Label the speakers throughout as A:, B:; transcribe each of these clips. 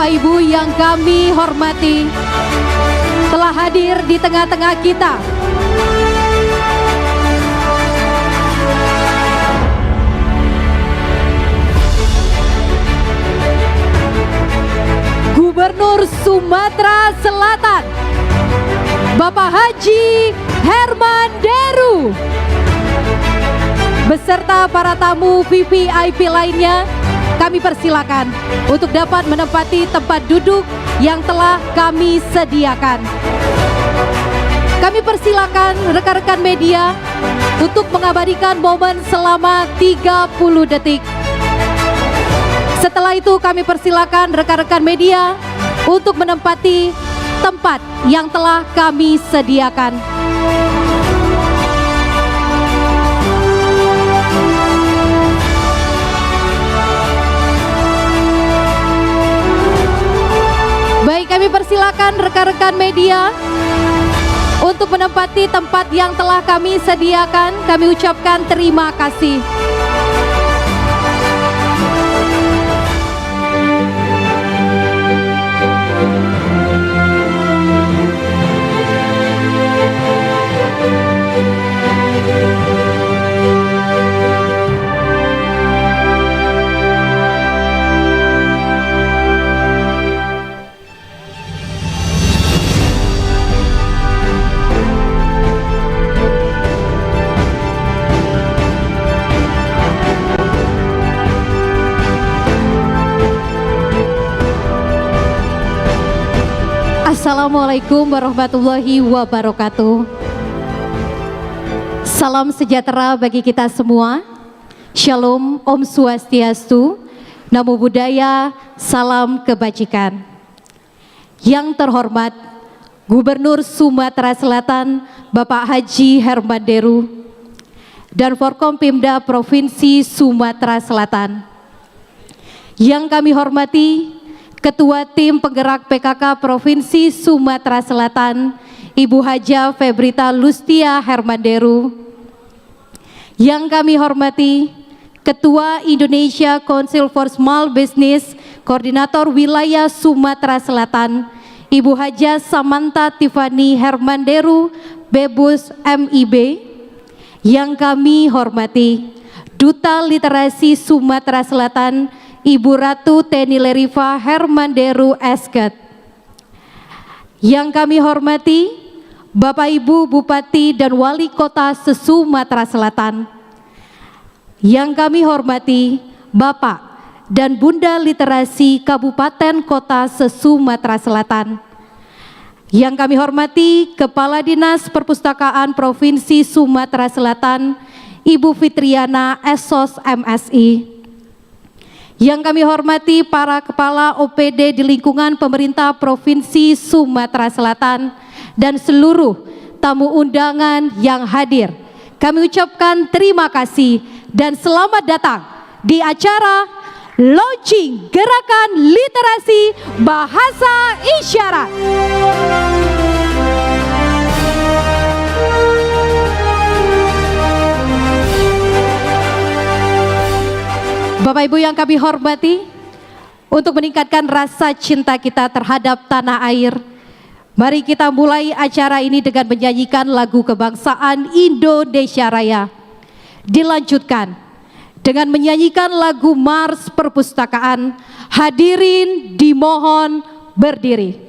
A: Bapak Ibu yang kami hormati, telah hadir di tengah-tengah kita Gubernur Sumatera Selatan, Bapak Haji Herman Deru, beserta para tamu VVIP lainnya. Kami persilakan untuk dapat menempati tempat duduk yang telah kami sediakan. Kami persilakan rekan-rekan media untuk mengabadikan momen selama 30 detik. Setelah itu kami persilakan rekan-rekan media untuk menempati tempat yang telah kami sediakan. Baik, kami persilakan rekan-rekan media untuk menempati tempat yang telah kami sediakan. Kami ucapkan terima kasih. Assalamualaikum warahmatullahi wabarakatuh. Salam sejahtera bagi kita semua. Shalom, Om Swastiastu, Namo Buddhaya, salam kebajikan. Yang terhormat Gubernur Sumatera Selatan Bapak Haji Herman Deru dan Forkompimda Provinsi Sumatera Selatan. Yang kami hormati Ketua Tim Penggerak PKK Provinsi Sumatera Selatan, Ibu Haja Febrita Lustia Herman Deru. Yang kami hormati Ketua Indonesia Council for Small Business, Koordinator Wilayah Sumatera Selatan, Ibu Haja Samantha Tiffany Herman Deru, Bebus MIB. Yang kami hormati Duta Literasi Sumatera Selatan, Ibu Ratu Teni Leriva Herman Deru Esket. Yang kami hormati Bapak Ibu Bupati dan Wali Kota se-Sumatera Selatan. Yang kami hormati Bapak dan Bunda Literasi Kabupaten Kota se-Sumatera Selatan. Yang kami hormati Kepala Dinas Perpustakaan Provinsi Sumatera Selatan, Ibu Fitriana Esos MSI. Yang kami hormati para kepala OPD di lingkungan pemerintah Provinsi Sumatera Selatan dan seluruh tamu undangan yang hadir. Kami ucapkan terima kasih dan selamat datang di acara launching Gerakan Literasi Bahasa Isyarat. Bapak Ibu yang kami hormati, untuk meningkatkan rasa cinta kita terhadap tanah air, mari kita mulai acara ini dengan menyanyikan lagu kebangsaan Indonesia Raya. Dilanjutkan dengan menyanyikan lagu Mars Perpustakaan. Hadirin dimohon berdiri.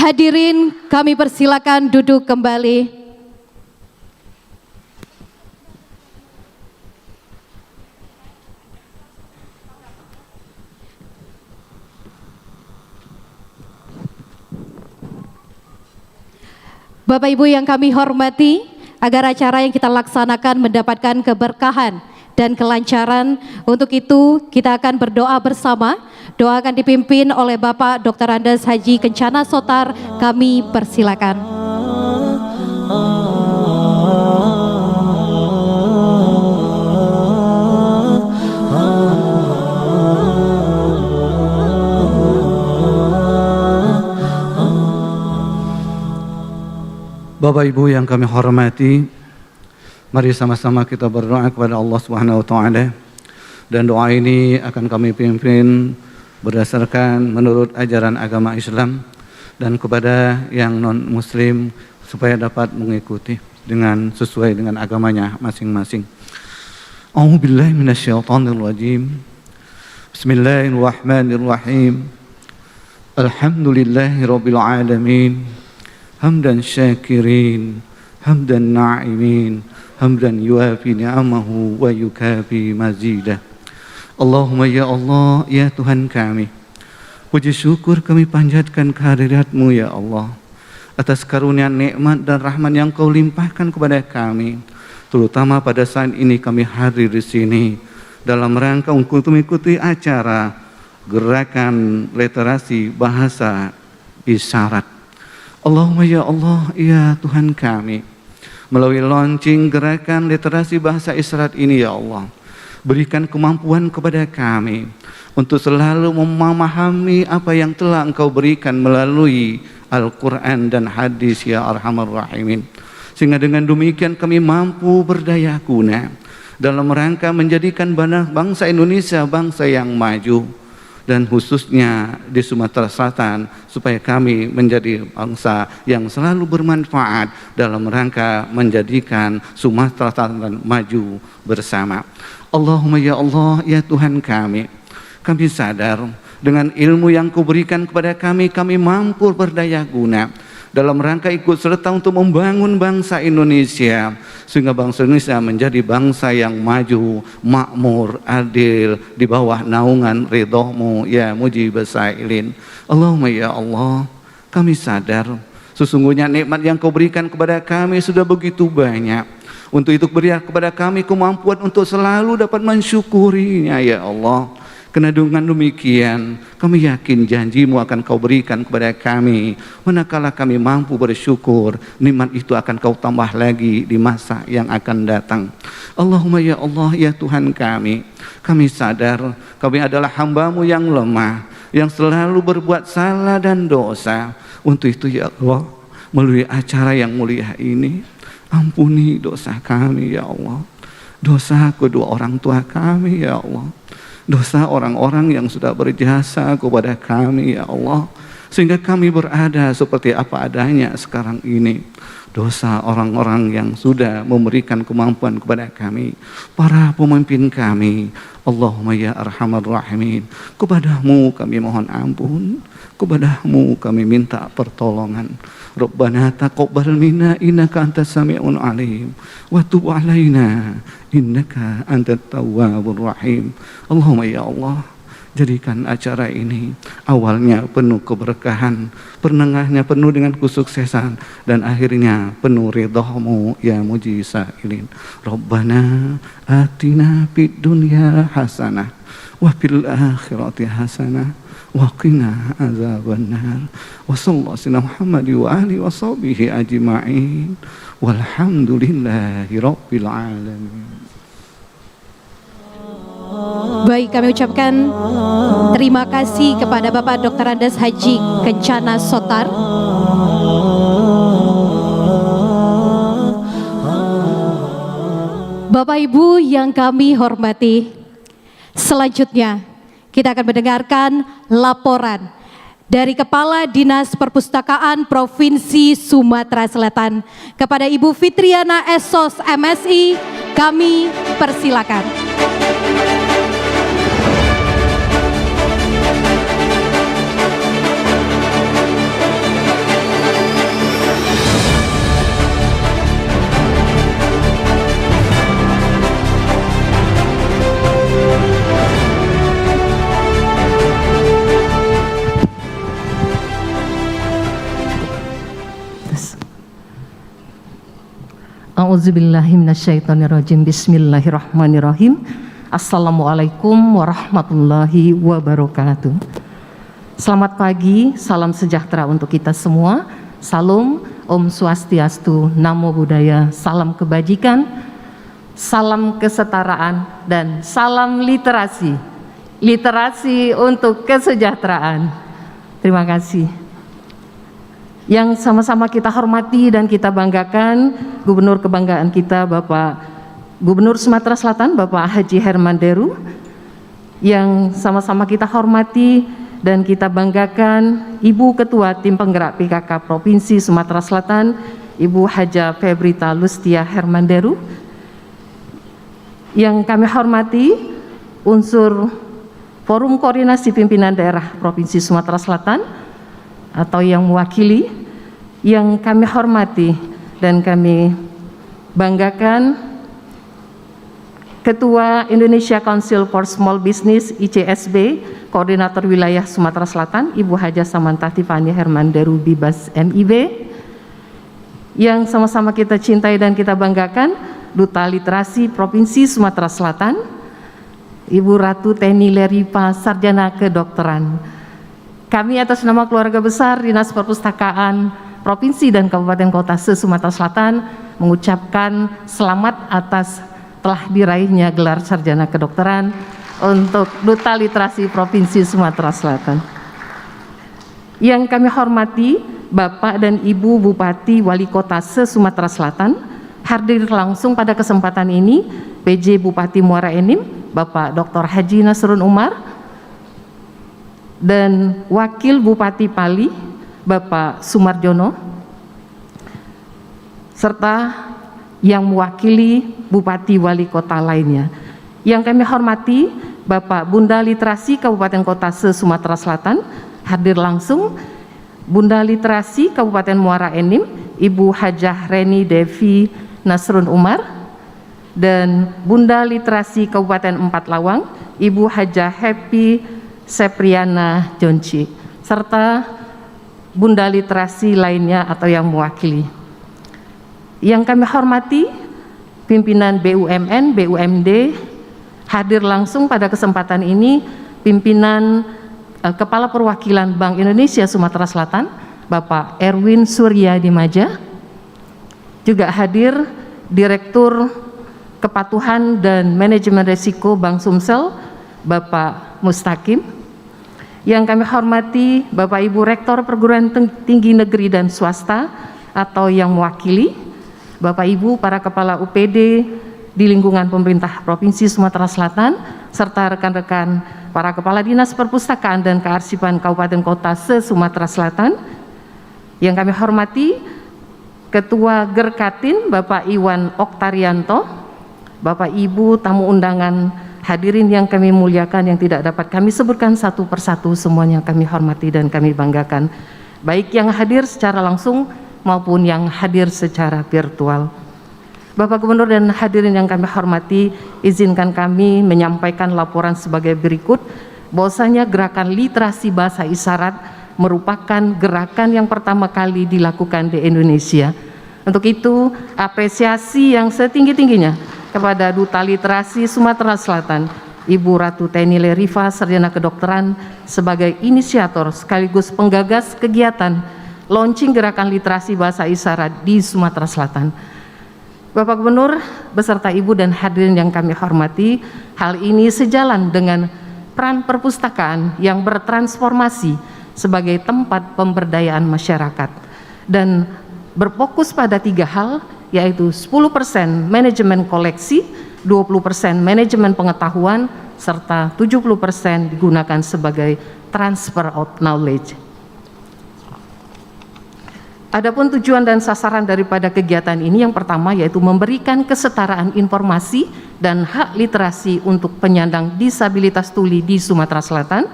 A: Hadirin, kami persilakan duduk kembali. Bapak Ibu yang kami hormati, agar acara yang kita laksanakan mendapatkan keberkahan dan kelancaran, untuk itu kita akan berdoa bersama. Doa akan dipimpin oleh Bapak Dr. Andes Haji Kencana Sotar. Kami persilakan.
B: Bapak Ibu yang kami hormati, mari sama-sama kita berdoa kepada Allah Subhanahu wa taala, dan doa ini akan kami pimpin berdasarkan menurut ajaran agama Islam, dan kepada yang non muslim supaya dapat mengikuti dengan sesuai dengan agamanya masing-masing. A'udzubillahi minasyaitonirrajim. Bismillahirrahmanirrahim. Alhamdulillahirabbil alamin. Hamdan syakirin, hamdan na'imin, hamdan yuafi ni'amahu wa yukafi mazidah. Allahumma ya Allah, ya Tuhan kami, puji syukur kami panjatkan kehadirat-Mu ya Allah, atas karunia nikmat dan rahmat yang Kau limpahkan kepada kami, terutama pada saat ini kami hadir di sini dalam rangka untuk mengikuti acara gerakan literasi bahasa isyarat. Allahumma ya Allah, ya Tuhan kami, melalui launching gerakan literasi bahasa isyarat ini ya Allah, berikan kemampuan kepada kami untuk selalu memahami apa yang telah Engkau berikan melalui Al-Quran dan hadis ya Arhamar Rahimin, sehingga dengan demikian kami mampu berdaya guna dalam rangka menjadikan bangsa Indonesia bangsa yang maju, dan khususnya di Sumatera Selatan, supaya kami menjadi bangsa yang selalu bermanfaat dalam rangka menjadikan Sumatera Selatan maju bersama. Allahumma ya Allah, ya Tuhan kami sadar dengan ilmu yang Kau berikan kepada kami mampu berdaya guna dalam rangka ikut serta untuk membangun bangsa Indonesia, sehingga bangsa Indonesia menjadi bangsa yang maju, makmur, adil, di bawah naungan ridho-Mu ya mujibas sa'ilin. Allahumma ya Allah, kami sadar sesungguhnya nikmat yang Kau berikan kepada kami sudah begitu banyak. Untuk itu berikan kepada kami kemampuan untuk selalu dapat mensyukurinya ya Allah. Karena dengan demikian kami yakin janji-Mu akan Kau berikan kepada kami. Manakala kami mampu bersyukur, nikmat itu akan Kau tambah lagi di masa yang akan datang. Allahumma ya Allah, ya Tuhan kami sadar kami adalah hamba-Mu yang lemah, yang selalu berbuat salah dan dosa. Untuk itu ya Allah, melalui acara yang mulia ini, ampuni dosa kami ya Allah, dosa kedua orang tua kami ya Allah, dosa orang-orang yang sudah berjasa kepada kami ya Allah, sehingga kami berada seperti apa adanya sekarang ini. Dosa orang-orang yang sudah memberikan kemampuan kepada kami, para pemimpin kami. Allahumma ya Arhamar Rahimin, kepada-Mu kami mohon ampun, kepada-Mu kami minta pertolongan. Rabbana taqabbal minna innaka antas sami'un alim wa tub alaina innaka antat tawwabur rahim. Allahumma ya Allah, jadikan acara ini awalnya penuh keberkahan, pertengahannya penuh dengan kesuksesan, dan akhirnya penuh ridho-Mu ya mujizsailin. Rabbana atina fid dunya hasanah wa fil akhirati hasanah wa qina azabannar. Wa sallallahu alaihi Muhammad wa alihi wa sahbihi ajma'in walhamdulillahi rabbil alamin.
A: Baik, kami ucapkan terima kasih kepada Bapak Dr. Andes Haji Kencana Sotar. Bapak Ibu yang kami hormati, selanjutnya kita akan mendengarkan laporan dari Kepala Dinas Perpustakaan Provinsi Sumatera Selatan. Kepada Ibu Fitriana Esos MSI, kami persilakan.
C: A'udzubillahi minasyaitonirrajim. Bismillahirrahmanirrahim. Assalamualaikum warahmatullahi wabarakatuh. Selamat pagi, salam sejahtera untuk kita semua. Salam, Om Swastiastu, Namo Buddhaya, salam kebajikan, salam kesetaraan, dan salam literasi. Literasi untuk kesejahteraan. Terima kasih. Yang sama-sama kita hormati dan kita banggakan, Gubernur kebanggaan kita Bapak Gubernur Sumatera Selatan Bapak Haji Herman Deru. Yang sama-sama kita hormati dan kita banggakan Ibu Ketua Tim Penggerak PKK Provinsi Sumatera Selatan Ibu Haja Febrita Lustia Herman Deru. Yang kami hormati unsur Forum Koordinasi Pimpinan Daerah Provinsi Sumatera Selatan atau yang mewakili, yang kami hormati dan kami banggakan Ketua Indonesia Council for Small Business ICSB, Koordinator Wilayah Sumatera Selatan Ibu Haja Samantha Tiffany Herman Deru Bibas MIB. Yang sama-sama kita cintai dan kita banggakan Duta Literasi Provinsi Sumatera Selatan Ibu Ratu Teni Leripa Sarjana Kedokteran. Kami atas nama keluarga besar Dinas Perpustakaan Provinsi dan Kabupaten Kota se-Sumatera Selatan mengucapkan selamat atas telah diraihnya gelar Sarjana Kedokteran untuk Duta Literasi Provinsi Sumatera Selatan. Yang kami hormati Bapak dan Ibu Bupati Wali Kota se-Sumatera Selatan, hadir langsung pada kesempatan ini PJ Bupati Muara Enim Bapak Dr. Haji Nasrun Umar, dan Wakil Bupati Pali Bapak Sumarjono, serta yang mewakili Bupati Wali Kota lainnya. Yang kami hormati Bapak Bunda Literasi Kabupaten Kota se-Sumatera Selatan, hadir langsung Bunda Literasi Kabupaten Muara Enim Ibu Hajah Reni Devi Nasrun Umar, dan Bunda Literasi Kabupaten Empat Lawang Ibu Hajah Happy Sepriana Jonci, serta Bunda Literasi lainnya atau yang mewakili. Yang kami hormati pimpinan BUMN, BUMD, hadir langsung pada kesempatan ini pimpinan Kepala Perwakilan Bank Indonesia Sumatera Selatan Bapak Erwin Surya Dimaja, juga hadir Direktur Kepatuhan dan Manajemen Risiko Bank Sumsel Bapak Mustaqim. Yang kami hormati Bapak Ibu Rektor Perguruan Tinggi Negeri dan Swasta atau yang mewakili, Bapak Ibu para Kepala UPD di lingkungan pemerintah Provinsi Sumatera Selatan, serta rekan-rekan para Kepala Dinas Perpustakaan dan Kearsipan Kabupaten Kota se-Sumatera Selatan. Yang kami hormati Ketua Gerkatin Bapak Iwan Oktarianto, Bapak Ibu tamu undangan, hadirin yang kami muliakan yang tidak dapat kami sebutkan satu persatu, semuanya kami hormati dan kami banggakan, baik yang hadir secara langsung maupun yang hadir secara virtual. Bapak Gubernur dan hadirin yang kami hormati, izinkan kami menyampaikan laporan sebagai berikut, bahwasanya gerakan literasi bahasa isyarat merupakan gerakan yang pertama kali dilakukan di Indonesia. Untuk itu, apresiasi yang setinggi-tingginya kepada Duta Literasi Sumatera Selatan Ibu Ratu Teni Leriva Sarjana Kedokteran sebagai inisiator sekaligus penggagas kegiatan launching gerakan literasi bahasa isyarat di Sumatera Selatan. Bapak Gubernur beserta Ibu dan hadirin yang kami hormati, hal ini sejalan dengan peran perpustakaan yang bertransformasi sebagai tempat pemberdayaan masyarakat dan berfokus pada 3 hal, yaitu 10% manajemen koleksi, 20% manajemen pengetahuan, serta 70% digunakan sebagai transfer of knowledge. Adapun tujuan dan sasaran daripada kegiatan ini yang pertama yaitu memberikan kesetaraan informasi dan hak literasi untuk penyandang disabilitas tuli di Sumatera Selatan.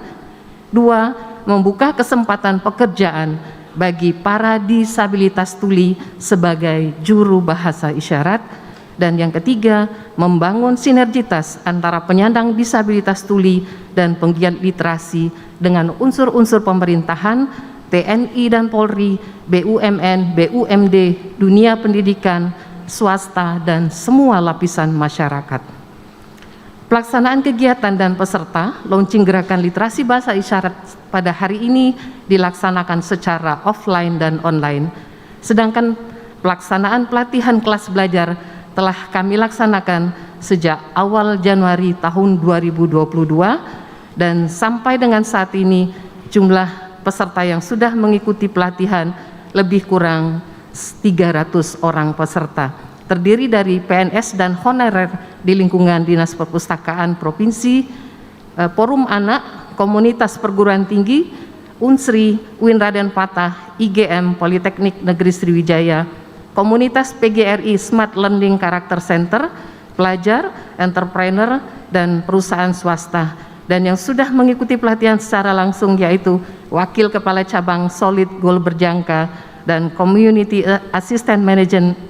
C: 2, membuka kesempatan pekerjaan bagi para disabilitas tuli sebagai juru bahasa isyarat. Dan yang ketiga, membangun sinergitas antara penyandang disabilitas tuli dan penggiat literasi dengan unsur-unsur pemerintahan, TNI dan Polri, BUMN, BUMD, dunia pendidikan, swasta, dan semua lapisan masyarakat. Pelaksanaan kegiatan dan peserta launching gerakan literasi bahasa isyarat pada hari ini dilaksanakan secara offline dan online. Sedangkan pelaksanaan pelatihan kelas belajar telah kami laksanakan sejak awal Januari tahun 2022 dan sampai dengan saat ini jumlah peserta yang sudah mengikuti pelatihan lebih kurang 300 orang peserta, terdiri dari PNS dan honorer di lingkungan Dinas Perpustakaan Provinsi, Forum Anak, Komunitas Perguruan Tinggi, Unsri, UIN Raden Patah, IGM, Politeknik Negeri Sriwijaya, Komunitas PGRI Smart Learning Character Center, pelajar, entrepreneur, dan perusahaan swasta. Dan yang sudah mengikuti pelatihan secara langsung yaitu Wakil Kepala Cabang Solid Goal Berjangka dan Community Assistant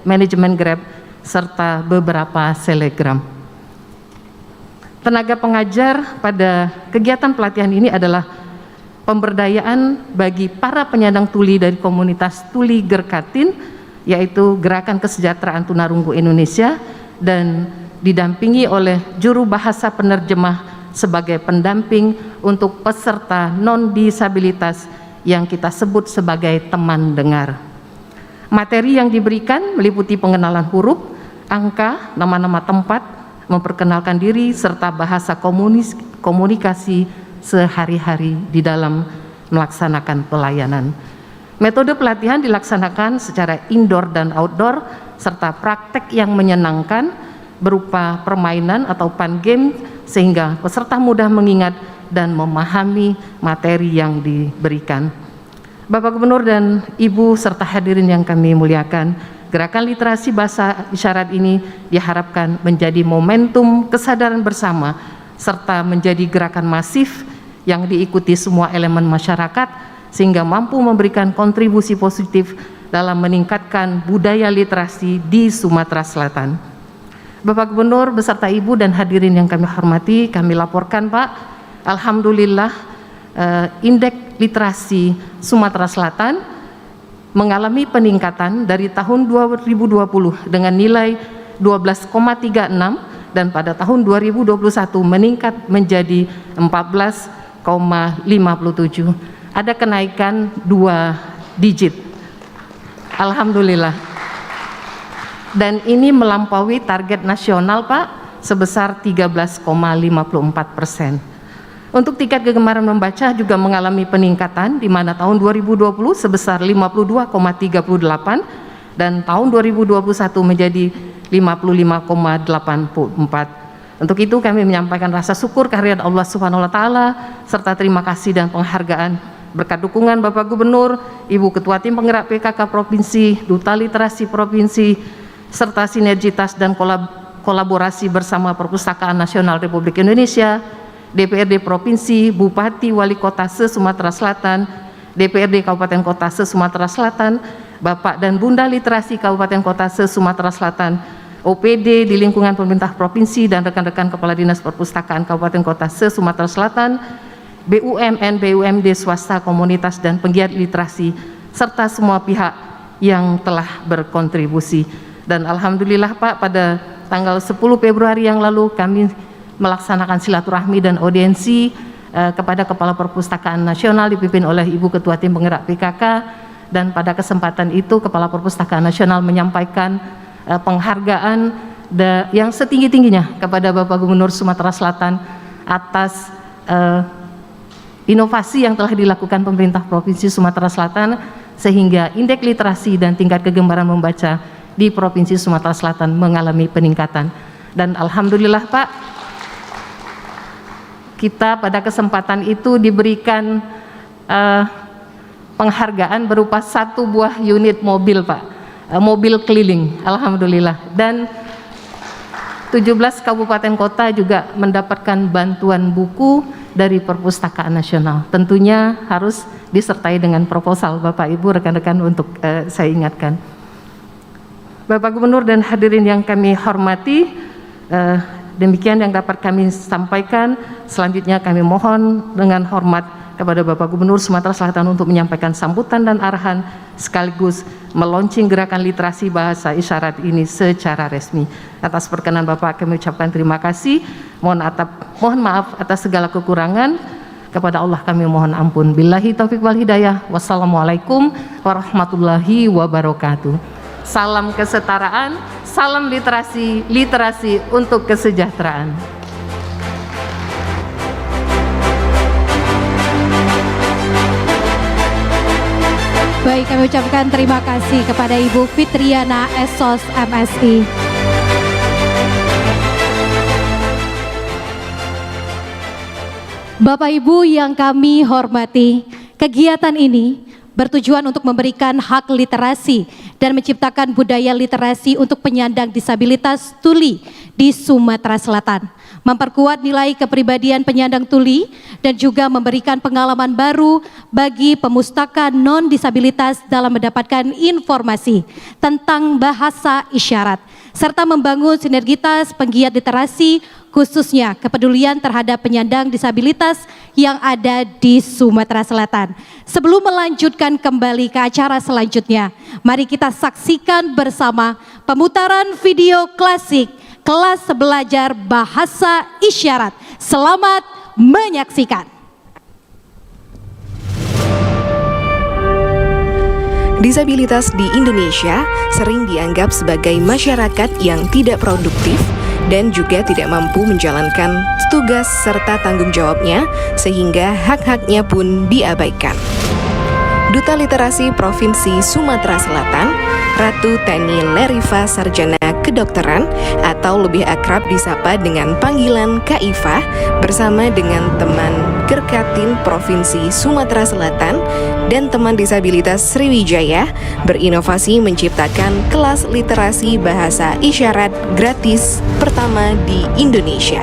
C: Management Grab, serta beberapa selegram. Tenaga pengajar pada kegiatan pelatihan ini adalah pemberdayaan bagi para penyandang tuli dari komunitas Tuli Gerkatin, yaitu Gerakan Kesejahteraan Tunarunggu Indonesia, dan didampingi oleh juru bahasa penerjemah sebagai pendamping untuk peserta non-disabilitas yang kita sebut sebagai teman dengar. Materi yang diberikan meliputi pengenalan huruf, angka, nama-nama tempat, memperkenalkan diri, serta bahasa komunikasi sehari-hari di dalam melaksanakan pelayanan. Metode pelatihan dilaksanakan secara indoor dan outdoor, serta praktek yang menyenangkan berupa permainan atau fun game, sehingga peserta mudah mengingat dan memahami materi yang diberikan. Bapak Gubernur dan Ibu serta hadirin yang kami muliakan, gerakan literasi bahasa isyarat ini diharapkan menjadi momentum kesadaran bersama serta menjadi gerakan masif yang diikuti semua elemen masyarakat sehingga mampu memberikan kontribusi positif dalam meningkatkan budaya literasi di Sumatera Selatan. Bapak Gubernur beserta Ibu dan hadirin yang kami hormati, kami laporkan Pak, alhamdulillah indeks literasi Sumatera Selatan mengalami peningkatan dari tahun 2020 dengan nilai 12,36 dan pada tahun 2021 meningkat menjadi 14,57. Ada kenaikan 2 digit. Alhamdulillah. Dan ini melampaui target nasional Pak sebesar 13,54%. Untuk tingkat kegemaran membaca juga mengalami peningkatan di mana tahun 2020 sebesar 52,38 dan tahun 2021 menjadi 55,84. Untuk itu kami menyampaikan rasa syukur kehadirat Allah Subhanahu wa taala serta terima kasih dan penghargaan berkat dukungan Bapak Gubernur, Ibu Ketua Tim Penggerak PKK Provinsi, Duta Literasi Provinsi, serta sinergitas dan kolaborasi bersama Perpustakaan Nasional Republik Indonesia, DPRD Provinsi, Bupati, Wali Kota se-Sumatera Selatan, DPRD Kabupaten Kota se-Sumatera Selatan, Bapak dan Bunda Literasi Kabupaten Kota se-Sumatera Selatan, OPD di lingkungan pemerintah provinsi dan rekan-rekan Kepala Dinas Perpustakaan Kabupaten Kota se-Sumatera Selatan, BUMN, BUMD, swasta, komunitas, dan penggiat literasi, serta semua pihak yang telah berkontribusi. Dan alhamdulillah Pak, pada tanggal 10 Februari yang lalu kami melaksanakan silaturahmi dan audiensi kepada Kepala Perpustakaan Nasional dipimpin oleh Ibu Ketua Tim Penggerak PKK, dan pada kesempatan itu Kepala Perpustakaan Nasional menyampaikan penghargaan yang setinggi-tingginya kepada Bapak Gubernur Sumatera Selatan atas inovasi yang telah dilakukan pemerintah Provinsi Sumatera Selatan sehingga indeks literasi dan tingkat kegemaran membaca di Provinsi Sumatera Selatan mengalami peningkatan. Dan alhamdulillah Pak, kita pada kesempatan itu diberikan penghargaan berupa 1 buah unit mobil Pak, mobil keliling, alhamdulillah. Dan 17 kabupaten kota juga mendapatkan bantuan buku dari Perpustakaan Nasional. Tentunya harus disertai dengan proposal Bapak Ibu rekan-rekan untuk saya ingatkan. Bapak Gubernur dan hadirin yang kami hormati, demikian yang dapat kami sampaikan. Selanjutnya kami mohon dengan hormat kepada Bapak Gubernur Sumatera Selatan untuk menyampaikan sambutan dan arahan sekaligus meluncing gerakan literasi bahasa isyarat ini secara resmi. Atas perkenan Bapak kami ucapkan terima kasih. Mohon maaf atas segala kekurangan. Kepada Allah kami mohon ampun. Billahi taufiq wal hidayah. Wassalamualaikum warahmatullahi wabarakatuh. Salam kesetaraan, salam literasi, literasi untuk kesejahteraan.
A: Baik, kami ucapkan terima kasih kepada Ibu Fitriana Esos MSI. Bapak Ibu yang kami hormati, kegiatan ini bertujuan untuk memberikan hak literasi dan menciptakan budaya literasi untuk penyandang disabilitas tuli di Sumatera Selatan, memperkuat nilai kepribadian penyandang tuli dan juga memberikan pengalaman baru bagi pemustaka non-disabilitas dalam mendapatkan informasi tentang bahasa isyarat, serta membangun sinergitas penggiat literasi khususnya kepedulian terhadap penyandang disabilitas yang ada di Sumatera Selatan. Sebelum melanjutkan kembali ke acara selanjutnya, mari kita saksikan bersama pemutaran video klasik kelas belajar bahasa isyarat. Selamat menyaksikan.
D: Disabilitas di Indonesia sering dianggap sebagai masyarakat yang tidak produktif dan juga tidak mampu menjalankan tugas serta tanggung jawabnya, sehingga hak-haknya pun diabaikan. Duta Literasi Provinsi Sumatera Selatan, Ratu Teni Leriva Sarjana Kedokteran atau lebih akrab disapa dengan panggilan Kak Iva, bersama dengan teman Gerkatin Provinsi Sumatera Selatan dan teman disabilitas Sriwijaya berinovasi menciptakan kelas literasi bahasa isyarat gratis pertama di Indonesia.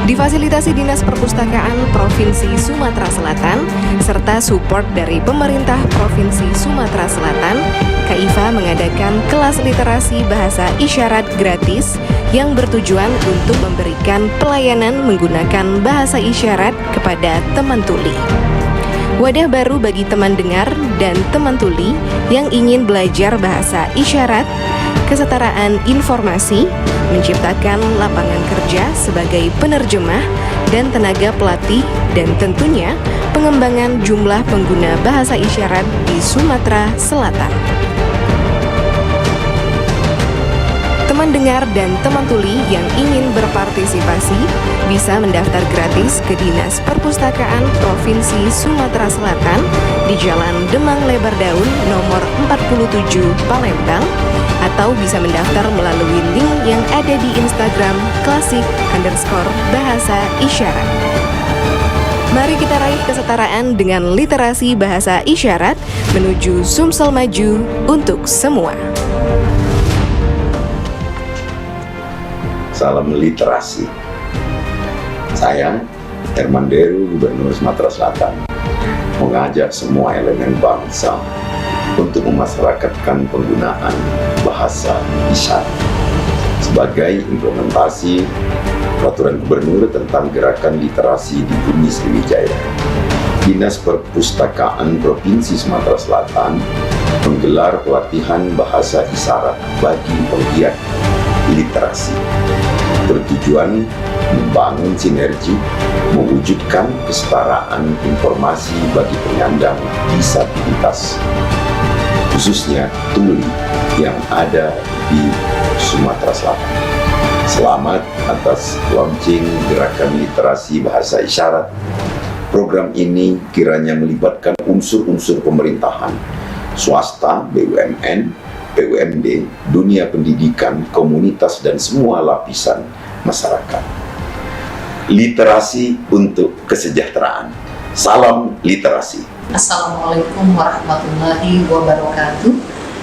D: Difasilitasi Dinas Perpustakaan Provinsi Sumatera Selatan serta support dari pemerintah Provinsi Sumatera Selatan, Kak Iva mengadakan kelas literasi bahasa isyarat gratis yang bertujuan untuk memberikan pelayanan menggunakan bahasa isyarat kepada teman tuli. Wadah baru bagi teman dengar dan teman tuli yang ingin belajar bahasa isyarat, kesetaraan informasi, menciptakan lapangan kerja sebagai penerjemah dan tenaga pelatih, dan tentunya pengembangan jumlah pengguna bahasa isyarat di Sumatera Selatan. Teman dengar dan teman tuli yang ingin berpartisipasi bisa mendaftar gratis ke Dinas Perpustakaan Provinsi Sumatera Selatan di Jalan Demang Lebar Daun nomor 47 Palembang, atau bisa mendaftar melalui link yang ada di Instagram @klasik_bahasa isyarat. Mari kita raih kesetaraan dengan literasi bahasa isyarat menuju Sumsel maju untuk semua.
E: Salam literasi. Saya, Herman Deru, Gubernur Sumatera Selatan, mengajak semua elemen bangsa untuk memasyarakatkan penggunaan bahasa isyarat sebagai implementasi Peraturan Gubernur tentang Gerakan Literasi di Bumi Sriwijaya. Dinas Perpustakaan Provinsi Sumatera Selatan menggelar pelatihan bahasa isyarat bagi penggiat literasi, bertujuan membangun sinergi, mewujudkan kesetaraan informasi bagi penyandang disabilitas, khususnya tuli yang ada di Sumatera Selatan. Selamat atas launching Gerakan Literasi Bahasa Isyarat. Program ini kiranya melibatkan unsur-unsur pemerintahan, swasta, BUMN, BUMD, dunia pendidikan, komunitas, dan semua lapisan masyarakat. Literasi untuk kesejahteraan. Salam literasi.
F: Assalamualaikum warahmatullahi wabarakatuh.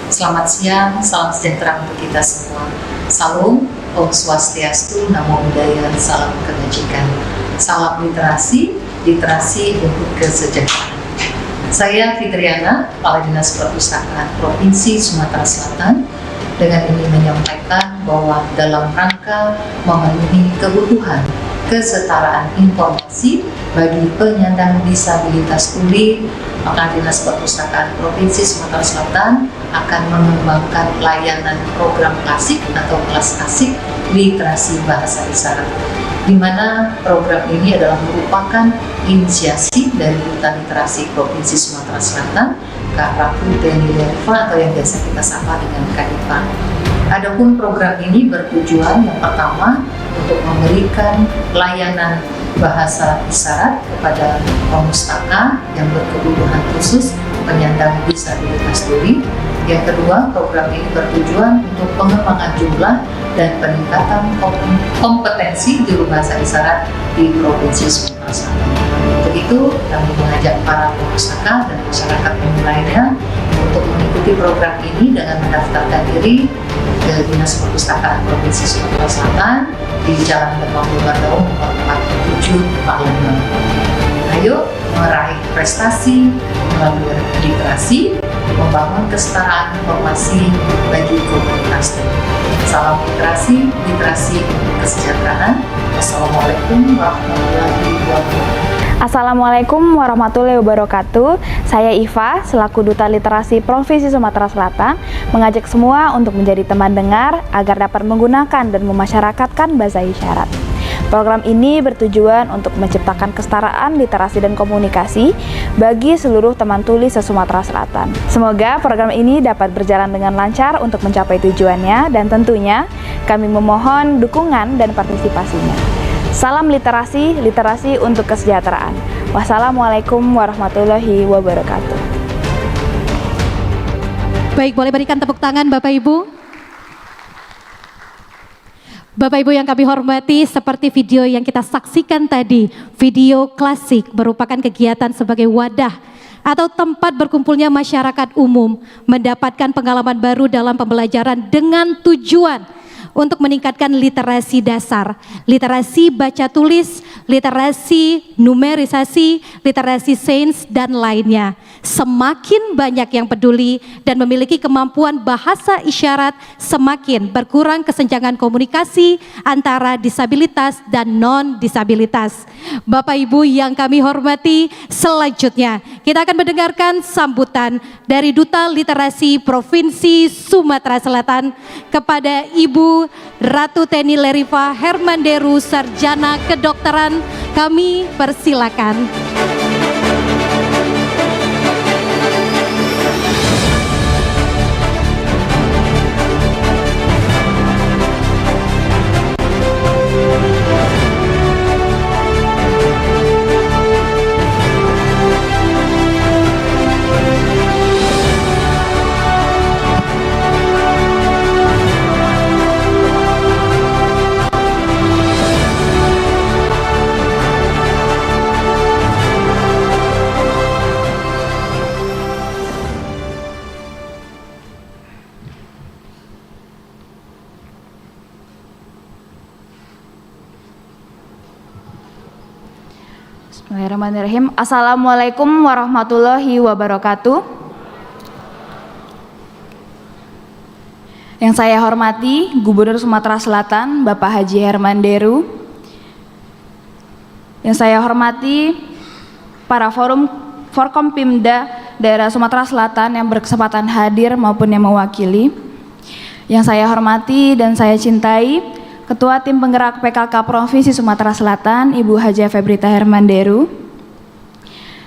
F: Selamat siang, salam sejahtera untuk kita semua. Salam, Om Swastiastu, Namo Buddhaya, salam kebajikan. Salam literasi, literasi untuk kesejahteraan. Saya Fitriana, Kepala Dinas Perpustakaan Provinsi Sumatera Selatan, dengan ini menyampaikan bahwa dalam rangka memenuhi kebutuhan kesetaraan informasi bagi penyandang disabilitas tuli, maka Dinas Perpustakaan Provinsi Sumatera Selatan akan mengembangkan layanan program klasik atau kelas klasik literasi bahasa isyarat, di mana program ini adalah merupakan inisiasi dari Duta Literasi Provinsi Sumatera Selatan, Kak Ratu Teni Leriva, atau yang biasa kita sapa dengan Kak Iva. Adapun program ini bertujuan yang pertama untuk memberikan layanan bahasa isyarat kepada pemustaka yang berkebutuhan khusus penyandang disabilitas tuli. Yang kedua, program ini bertujuan untuk pengembangan jumlah dan peningkatan kompetensi juru bahasa isyarat di Provinsi Sumatera Selatan. Untuk itu, kami mengajak para pemustaka dan masyarakat umum lainnya untuk mengikuti program ini dengan mendaftarkan diri ke Dinas Perpustakaan Provinsi Sumatera Selatan di Jalan Demang Bandung nomor 47 Palembang. Ayo meraih prestasi melalui literasi, membangun kesetaraan informasi bagi komunitas. Salam literasi, literasi kesejahteraan. Wassalamualaikum warahmatullahi wabarakatuh.
G: Assalamualaikum warahmatullahi wabarakatuh. Saya Iva, selaku Duta Literasi Provinsi Sumatera Selatan, mengajak semua untuk menjadi teman dengar agar dapat menggunakan dan memasyarakatkan bahasa isyarat. Program ini bertujuan untuk menciptakan kesetaraan literasi dan komunikasi bagi seluruh teman tuli se-Sumatera Selatan. Semoga program ini dapat berjalan dengan lancar untuk mencapai tujuannya, dan tentunya kami memohon dukungan dan partisipasinya. Salam literasi, literasi untuk kesejahteraan. Wassalamualaikum warahmatullahi wabarakatuh.
A: Baik, boleh berikan tepuk tangan Bapak Ibu. Bapak Ibu yang kami hormati, seperti video yang kita saksikan tadi, video klasik merupakan kegiatan sebagai wadah atau tempat berkumpulnya masyarakat umum mendapatkan pengalaman baru dalam pembelajaran dengan tujuan untuk meningkatkan literasi dasar, literasi baca tulis, literasi numerisasi, literasi sains, dan lainnya. Semakin banyak yang peduli dan memiliki kemampuan bahasa isyarat, semakin berkurang kesenjangan komunikasi antara disabilitas dan non-disabilitas. Bapak Ibu yang kami hormati, selanjutnya kita akan mendengarkan sambutan dari Duta Literasi Provinsi Sumatera Selatan kepada Ibu Ratu Teni Leriva Hermanderu, Sarjana Kedokteran. Kami persilakan.
G: Bismillahirrahmanirrahim. Assalamualaikum warahmatullahi wabarakatuh. Yang saya hormati Gubernur Sumatera Selatan Bapak Haji Hermanderu. Yang saya hormati para Forkompimda daerah Sumatera Selatan yang berkesempatan hadir maupun yang mewakili. Yang saya hormati dan saya cintai Ketua Tim Penggerak PKK Provinsi Sumatera Selatan, Ibu Haja Febrita Hermanderu.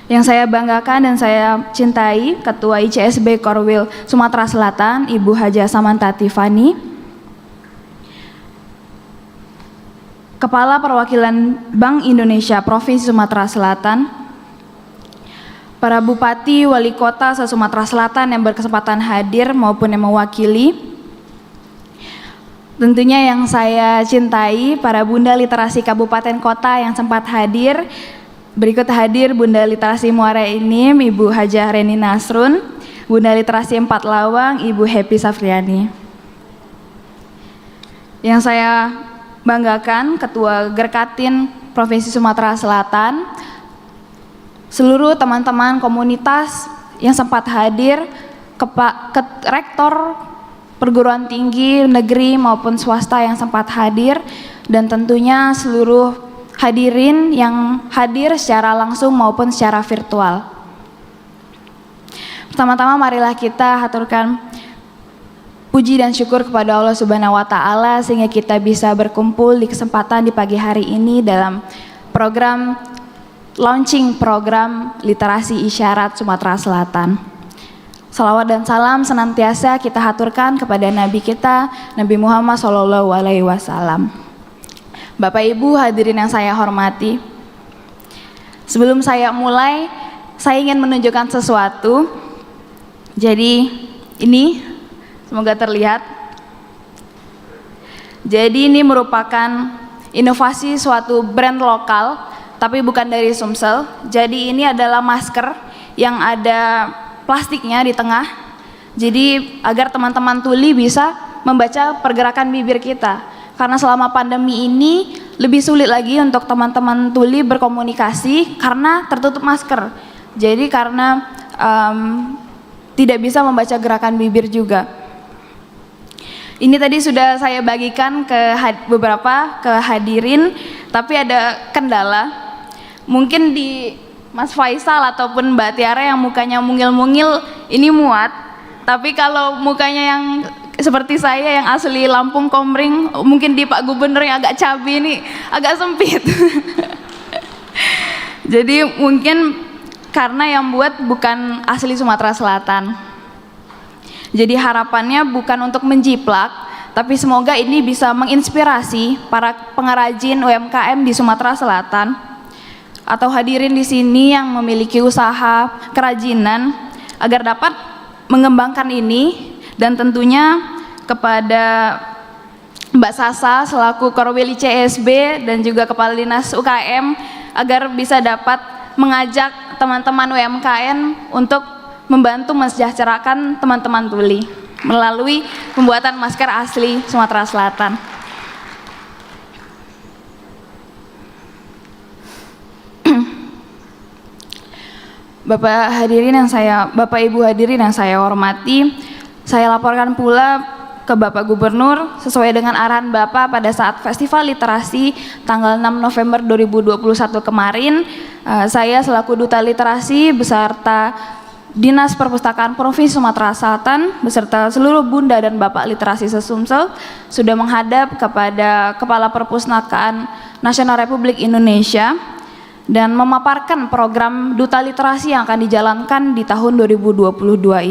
G: Yang saya banggakan dan saya cintai, Ketua ICSB Korwil Sumatera Selatan, Ibu Haja Samanta Tiffany. Kepala Perwakilan Bank Indonesia Provinsi Sumatera Selatan, para Bupati, Wali Kota se-Sumatera Selatan yang berkesempatan hadir maupun yang mewakili. Tentunya yang saya cintai, para Bunda Literasi Kabupaten Kota yang sempat hadir. Berikut hadir Bunda Literasi Muara Enim, Ibu Hajah Reni Nasrun. Bunda Literasi Empat Lawang, Ibu Happy Safriani. Yang saya banggakan, Ketua Gerkatin Provinsi Sumatera Selatan, seluruh teman-teman komunitas yang sempat hadir, Rektor perguruan tinggi negeri maupun swasta yang sempat hadir, dan tentunya seluruh hadirin yang hadir secara langsung maupun secara virtual. Pertama-tama marilah kita haturkan puji dan syukur kepada Allah Subhanahu wa taala sehingga kita bisa berkumpul di kesempatan di pagi hari ini dalam program launching program literasi isyarat Sumatera Selatan. Salawat dan salam senantiasa kita haturkan kepada Nabi kita, Nabi Muhammad SAW. Bapak Ibu hadirin yang saya hormati, sebelum saya mulai, saya ingin menunjukkan sesuatu. Jadi ini semoga terlihat. Jadi ini merupakan inovasi suatu brand lokal, tapi bukan dari Sumsel. Jadi ini adalah masker yang ada plastiknya di tengah. Jadi agar teman-teman tuli bisa membaca pergerakan bibir kita. Karena selama pandemi ini lebih sulit lagi untuk teman-teman tuli berkomunikasi karena tertutup masker. Jadi karena tidak bisa membaca gerakan bibir juga. Ini tadi sudah saya bagikan ke beberapa hadirin, tapi ada kendala. Mungkin di Mas Faisal ataupun Mbak Tiara yang mukanya mungil-mungil ini muat. Tapi kalau mukanya yang seperti saya yang asli Lampung Komering, mungkin di Pak Gubernur yang agak cabi ini agak sempit. Jadi mungkin karena yang buat bukan asli Sumatera Selatan. Jadi harapannya bukan untuk menjiplak, tapi semoga ini bisa menginspirasi para pengrajin UMKM di Sumatera Selatan atau hadirin di sini yang memiliki usaha kerajinan agar dapat mengembangkan ini, dan tentunya kepada Mbak Sasa selaku Korwili CSB dan juga Kepala Dinas UKM agar bisa dapat mengajak teman-teman UMKM untuk membantu mensejahterakan teman-teman tuli melalui pembuatan masker asli Sumatera Selatan. Bapak Ibu hadirin yang saya hormati, saya laporkan pula ke Bapak Gubernur sesuai dengan arahan Bapak pada saat Festival Literasi tanggal 6 November 2021 kemarin. Saya selaku Duta Literasi beserta Dinas Perpustakaan Provinsi Sumatera Selatan beserta seluruh Bunda dan Bapak Literasi se-Sumsel sudah menghadap kepada Kepala Perpustakaan Nasional Republik Indonesia dan memaparkan program Duta Literasi yang akan dijalankan di tahun 2022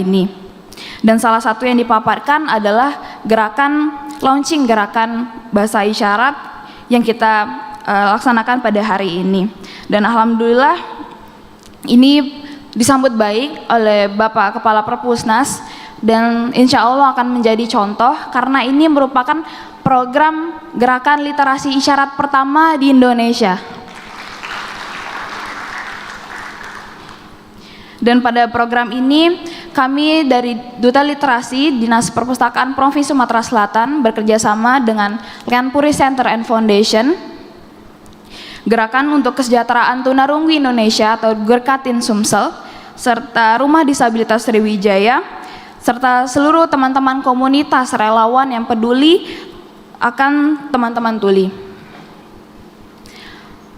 G: ini. Dan salah satu yang dipaparkan adalah launching gerakan bahasa isyarat yang kita laksanakan pada hari ini. Dan alhamdulillah ini disambut baik oleh Bapak Kepala Perpusnas dan insya Allah akan menjadi contoh karena ini merupakan program gerakan literasi isyarat pertama di Indonesia. Dan pada program ini kami dari Duta Literasi Dinas Perpustakaan Provinsi Sumatera Selatan bekerjasama dengan Lianpuri Center and Foundation, Gerakan untuk Kesejahteraan Tunarunggu Indonesia atau Gerkatin Sumsel, serta Rumah Disabilitas Sriwijaya, serta seluruh teman-teman komunitas relawan yang peduli akan teman-teman tuli.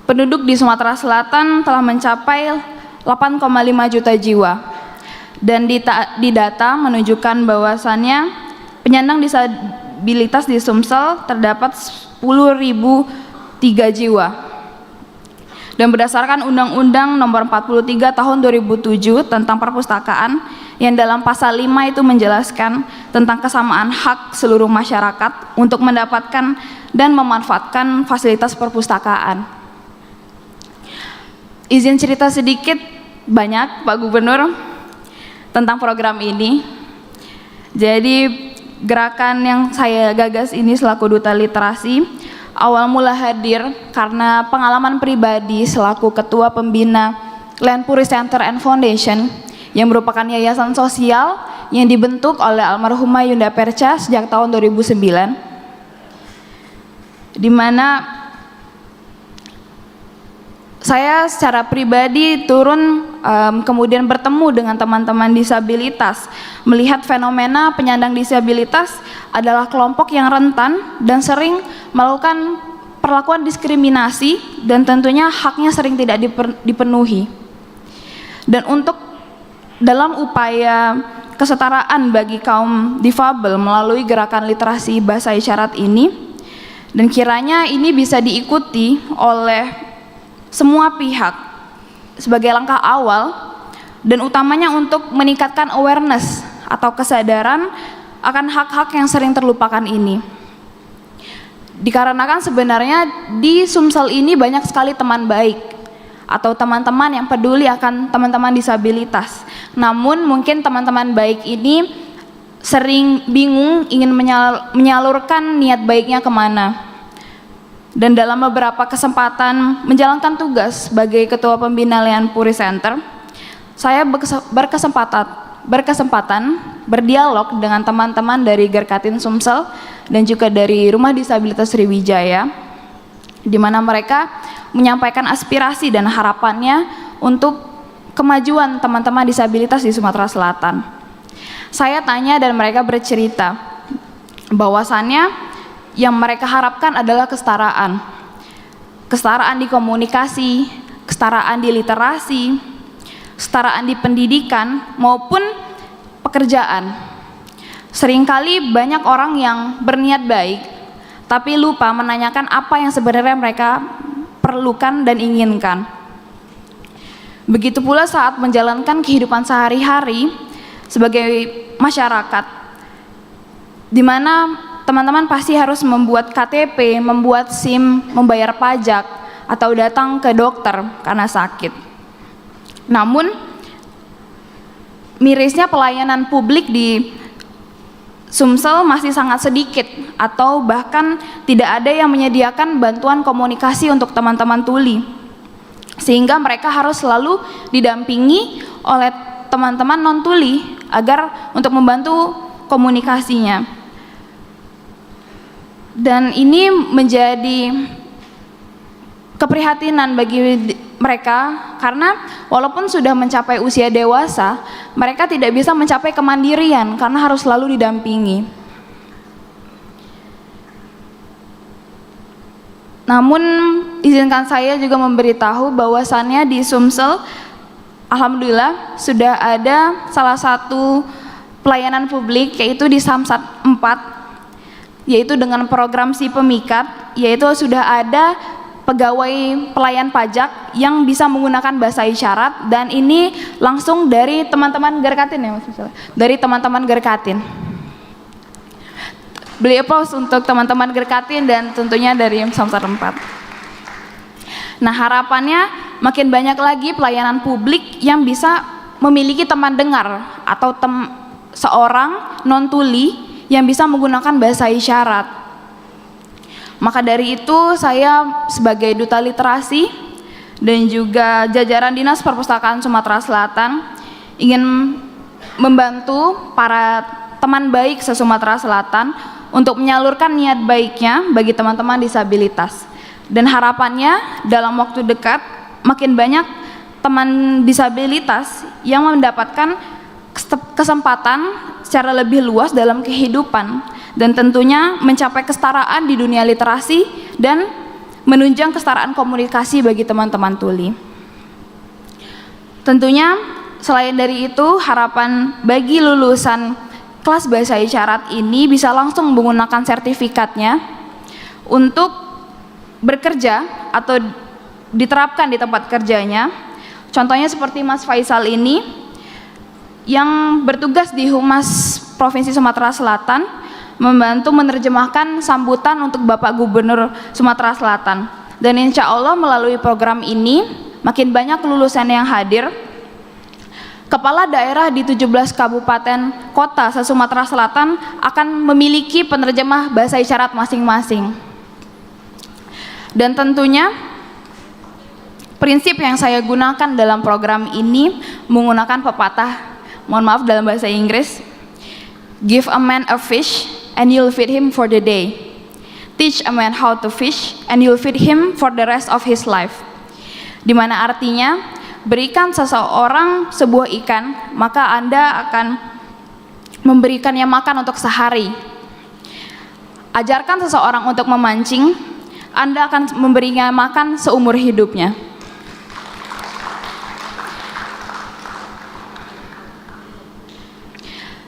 G: Penduduk di Sumatera Selatan telah mencapai 8,5 juta jiwa. Dan di data menunjukkan bahwasannya penyandang disabilitas di Sumsel terdapat 10.003 jiwa. Dan berdasarkan Undang-Undang Nomor 43 Tahun 2007 tentang perpustakaan yang dalam pasal 5 itu menjelaskan tentang kesamaan hak seluruh masyarakat untuk mendapatkan dan memanfaatkan fasilitas perpustakaan. Izin cerita sedikit banyak Pak Gubernur tentang program ini. Jadi gerakan yang saya gagas ini selaku Duta Literasi awal mula hadir karena pengalaman pribadi selaku Ketua Pembina Lianpuri Center and Foundation yang merupakan yayasan sosial yang dibentuk oleh almarhumah Yunda Perca sejak tahun 2009, di mana saya secara pribadi turun kemudian bertemu dengan teman-teman disabilitas, melihat fenomena penyandang disabilitas adalah kelompok yang rentan dan sering melakukan perlakuan diskriminasi dan tentunya haknya sering tidak dipenuhi. Dan untuk dalam upaya kesetaraan bagi kaum difabel melalui gerakan literasi bahasa isyarat ini, dan kiranya ini bisa diikuti oleh semua pihak sebagai langkah awal dan utamanya untuk meningkatkan awareness atau kesadaran akan hak-hak yang sering terlupakan ini. Dikarenakan sebenarnya di Sumsel ini banyak sekali teman baik atau teman-teman yang peduli akan teman-teman disabilitas. Namun mungkin teman-teman baik ini sering bingung ingin menyalurkan niat baiknya kemana. Dan dalam beberapa kesempatan menjalankan tugas sebagai Ketua Pembina Lian Puri Center, saya berkesempatan berdialog dengan teman-teman dari Gerkatin Sumsel dan juga dari Rumah Disabilitas Sriwijaya, di mana mereka menyampaikan aspirasi dan harapannya untuk kemajuan teman-teman disabilitas di Sumatera Selatan. Saya tanya dan mereka bercerita bahwasannya yang mereka harapkan adalah kesetaraan. Kesetaraan di komunikasi, kesetaraan di literasi, kesetaraan di pendidikan maupun pekerjaan. Seringkali banyak orang yang berniat baik tapi lupa menanyakan apa yang sebenarnya mereka perlukan dan inginkan. Begitu pula saat menjalankan kehidupan sehari-hari sebagai masyarakat, di mana teman-teman pasti harus membuat KTP, membuat SIM, membayar pajak, atau datang ke dokter karena sakit. Namun, mirisnya pelayanan publik di Sumsel masih sangat sedikit, atau bahkan tidak ada yang menyediakan bantuan komunikasi untuk teman-teman tuli, sehingga mereka harus selalu didampingi oleh teman-teman non-tuli agar untuk membantu komunikasinya. Dan ini menjadi keprihatinan bagi mereka karena walaupun sudah mencapai usia dewasa, mereka tidak bisa mencapai kemandirian karena harus selalu didampingi. Namun izinkan saya juga memberitahu bahwasannya di Sumsel alhamdulillah sudah ada salah satu pelayanan publik yaitu di Samsat 4, yaitu dengan program si pemikat, yaitu sudah ada pegawai pelayan pajak yang bisa menggunakan bahasa isyarat, dan ini langsung dari teman-teman Gerkatin ya Mas, dari teman-teman Gerkatin. Beli aplaus untuk teman-teman Gerkatin dan tentunya dari Samsat 4. Nah, harapannya makin banyak lagi pelayanan publik yang bisa memiliki teman dengar atau seorang non-tuli yang bisa menggunakan bahasa isyarat. Maka dari itu saya sebagai Duta Literasi dan juga jajaran Dinas Perpustakaan Sumatera Selatan ingin membantu para teman baik se-Sumatera Selatan untuk menyalurkan niat baiknya bagi teman-teman disabilitas. Dan harapannya dalam waktu dekat makin banyak teman disabilitas yang mendapatkan kesempatan secara lebih luas dalam kehidupan dan tentunya mencapai kesetaraan di dunia literasi dan menunjang kesetaraan komunikasi bagi teman-teman tuli. Tentunya selain dari itu, harapan bagi lulusan kelas bahasa isyarat ini bisa langsung menggunakan sertifikatnya untuk bekerja atau diterapkan di tempat kerjanya. Contohnya seperti Mas Faisal ini yang bertugas di Humas Provinsi Sumatera Selatan membantu menerjemahkan sambutan untuk Bapak Gubernur Sumatera Selatan. Dan insya Allah melalui program ini makin banyak lulusan yang hadir. Kepala daerah di 17 kabupaten kota se-Sumatera Selatan akan memiliki penerjemah bahasa isyarat masing-masing. Dan tentunya prinsip yang saya gunakan dalam program ini menggunakan pepatah, mohon maaf dalam bahasa Inggris, give a man a fish and you'll feed him for the day. Teach a man how to fish and you'll feed him for the rest of his life. Dimana artinya, berikan seseorang sebuah ikan, maka Anda akan memberikannya makan untuk sehari. Ajarkan seseorang untuk memancing,
H: Anda akan memberinya makan seumur hidupnya.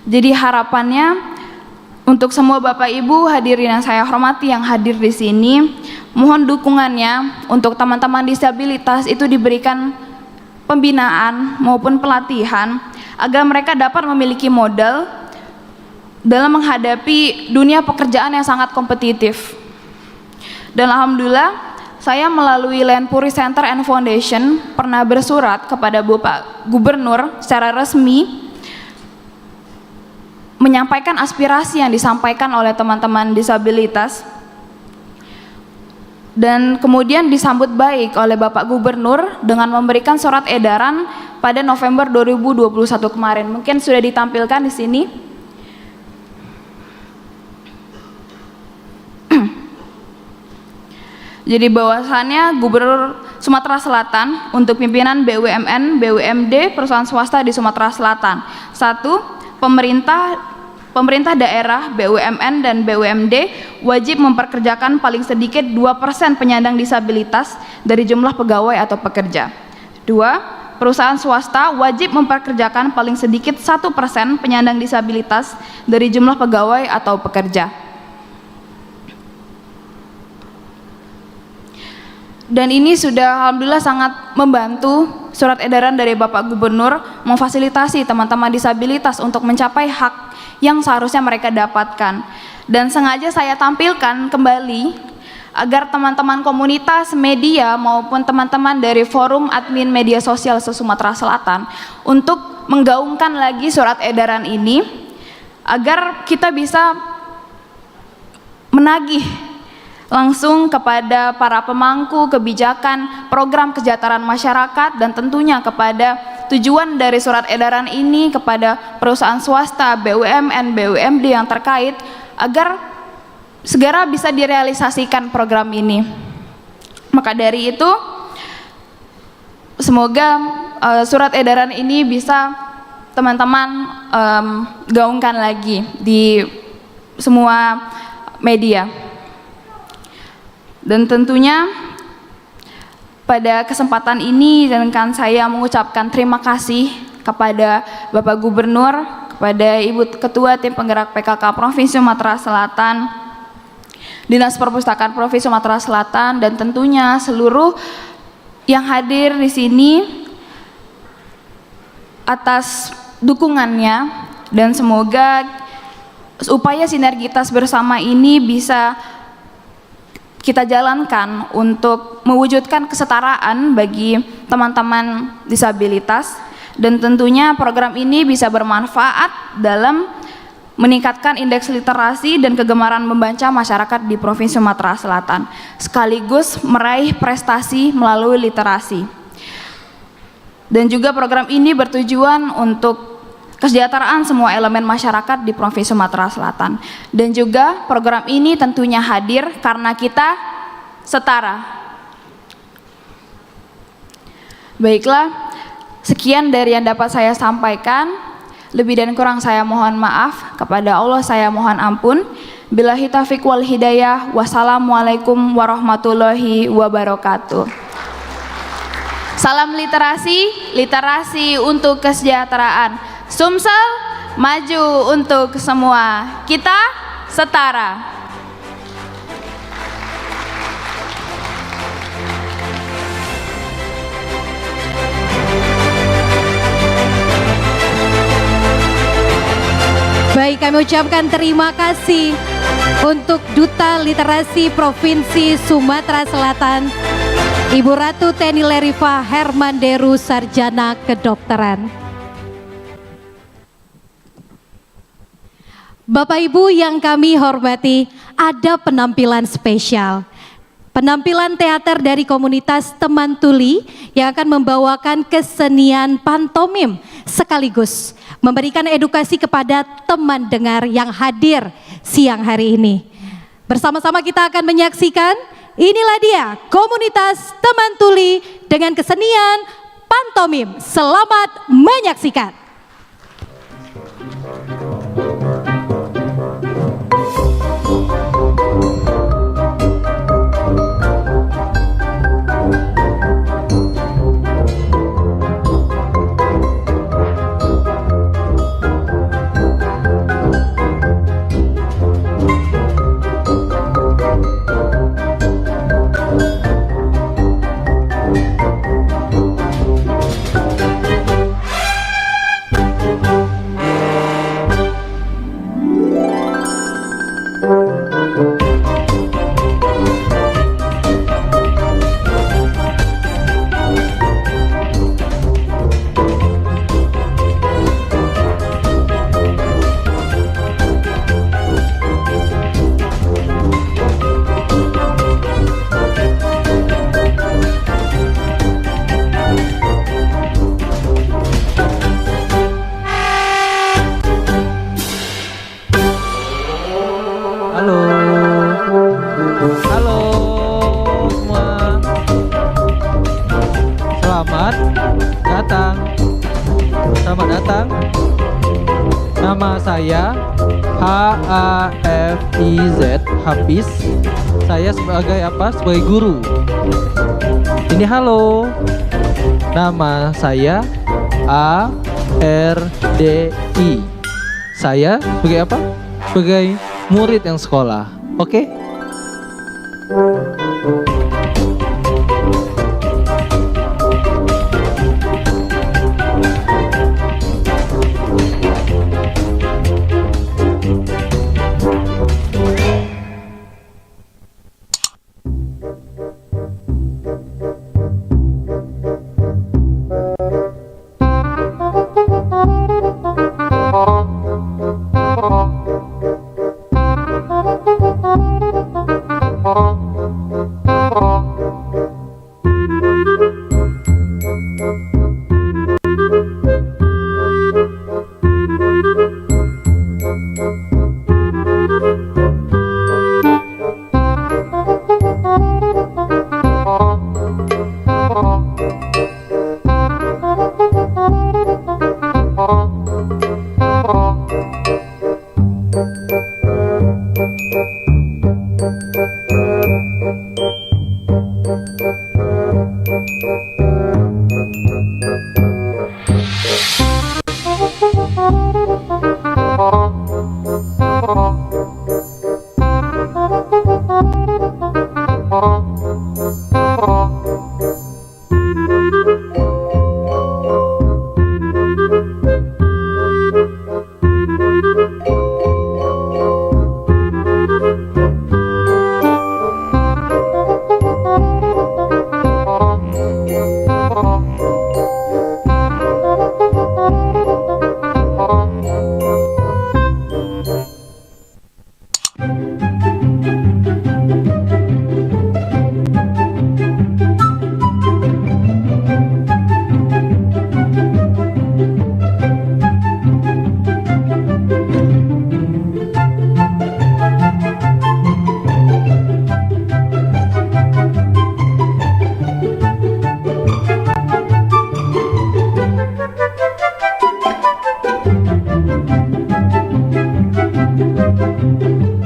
H: Jadi harapannya untuk semua Bapak Ibu hadirin yang saya hormati yang hadir di sini, mohon dukungannya untuk teman-teman disabilitas itu diberikan pembinaan maupun pelatihan agar mereka dapat memiliki modal dalam menghadapi dunia pekerjaan yang sangat kompetitif. Dan alhamdulillah saya melalui Land Puri Center and Foundation pernah bersurat kepada Bapak Gubernur secara resmi menyampaikan aspirasi yang disampaikan oleh teman-teman disabilitas, dan kemudian disambut baik oleh Bapak Gubernur dengan memberikan surat edaran pada November 2021 kemarin. Mungkin sudah ditampilkan di sini. Jadi bahwasannya Gubernur Sumatera Selatan untuk pimpinan BUMN, BUMD, perusahaan swasta di Sumatera Selatan. 1. Pemerintah daerah, BUMN dan BUMD wajib memperkerjakan paling sedikit 2% penyandang disabilitas dari jumlah pegawai atau pekerja. 2. Perusahaan swasta wajib memperkerjakan paling sedikit 1% penyandang disabilitas dari jumlah pegawai atau pekerja. Dan ini sudah alhamdulillah sangat membantu surat edaran dari Bapak Gubernur memfasilitasi teman-teman disabilitas untuk mencapai hak yang seharusnya mereka dapatkan. Dan sengaja saya tampilkan kembali agar teman-teman komunitas media maupun teman-teman dari forum admin media sosial se-Sumatera Selatan untuk menggaungkan lagi surat edaran ini agar kita bisa menagih langsung kepada para pemangku kebijakan program kesejahteraan masyarakat, dan tentunya kepada tujuan dari surat edaran ini kepada perusahaan swasta, BUMN, BUMD yang terkait agar segera bisa direalisasikan program ini. Maka dari itu semoga surat edaran ini bisa teman-teman gaungkan lagi di semua media. Dan tentunya pada kesempatan ini izinkan saya mengucapkan terima kasih kepada Bapak Gubernur, kepada Ibu Ketua Tim Penggerak PKK Provinsi Sumatera Selatan, Dinas Perpustakaan Provinsi Sumatera Selatan, dan tentunya seluruh yang hadir di sini atas dukungannya, dan semoga upaya sinergitas bersama ini bisa kita jalankan untuk mewujudkan kesetaraan bagi teman-teman disabilitas, dan tentunya program ini bisa bermanfaat dalam meningkatkan indeks literasi dan kegemaran membaca masyarakat di Provinsi Sumatera Selatan, sekaligus meraih prestasi melalui literasi. Dan juga program ini bertujuan untuk kesejahteraan semua elemen masyarakat di Provinsi Sumatera Selatan. Dan juga program ini tentunya hadir karena kita setara. Baiklah, sekian dari yang dapat saya sampaikan. Lebih dan kurang saya mohon maaf, kepada Allah saya mohon ampun. Billahi taufiq wal hidayah. Wassalamualaikum warahmatullahi wabarakatuh. Salam literasi, literasi untuk kesejahteraan. Sumsel maju untuk semua, kita setara.
A: Baik, kami ucapkan terima kasih untuk Duta Literasi Provinsi Sumatera Selatan, Ibu Ratu Teni Lerifa Hermanderu, Sarjana Kedokteran. Bapak Ibu yang kami hormati, ada penampilan spesial. Penampilan teater dari komunitas Teman Tuli yang akan membawakan kesenian pantomim sekaligus memberikan edukasi kepada teman dengar yang hadir siang hari ini. Bersama-sama kita akan menyaksikan, inilah dia komunitas Teman Tuli dengan kesenian pantomim. Selamat menyaksikan.
I: Selamat datang. Nama saya H-A-F-I-Z, Hafiz. Saya sebagai apa? Sebagai guru. Ini halo. Nama saya A-R-D-I. Saya sebagai apa? Sebagai murid yang sekolah. Oke?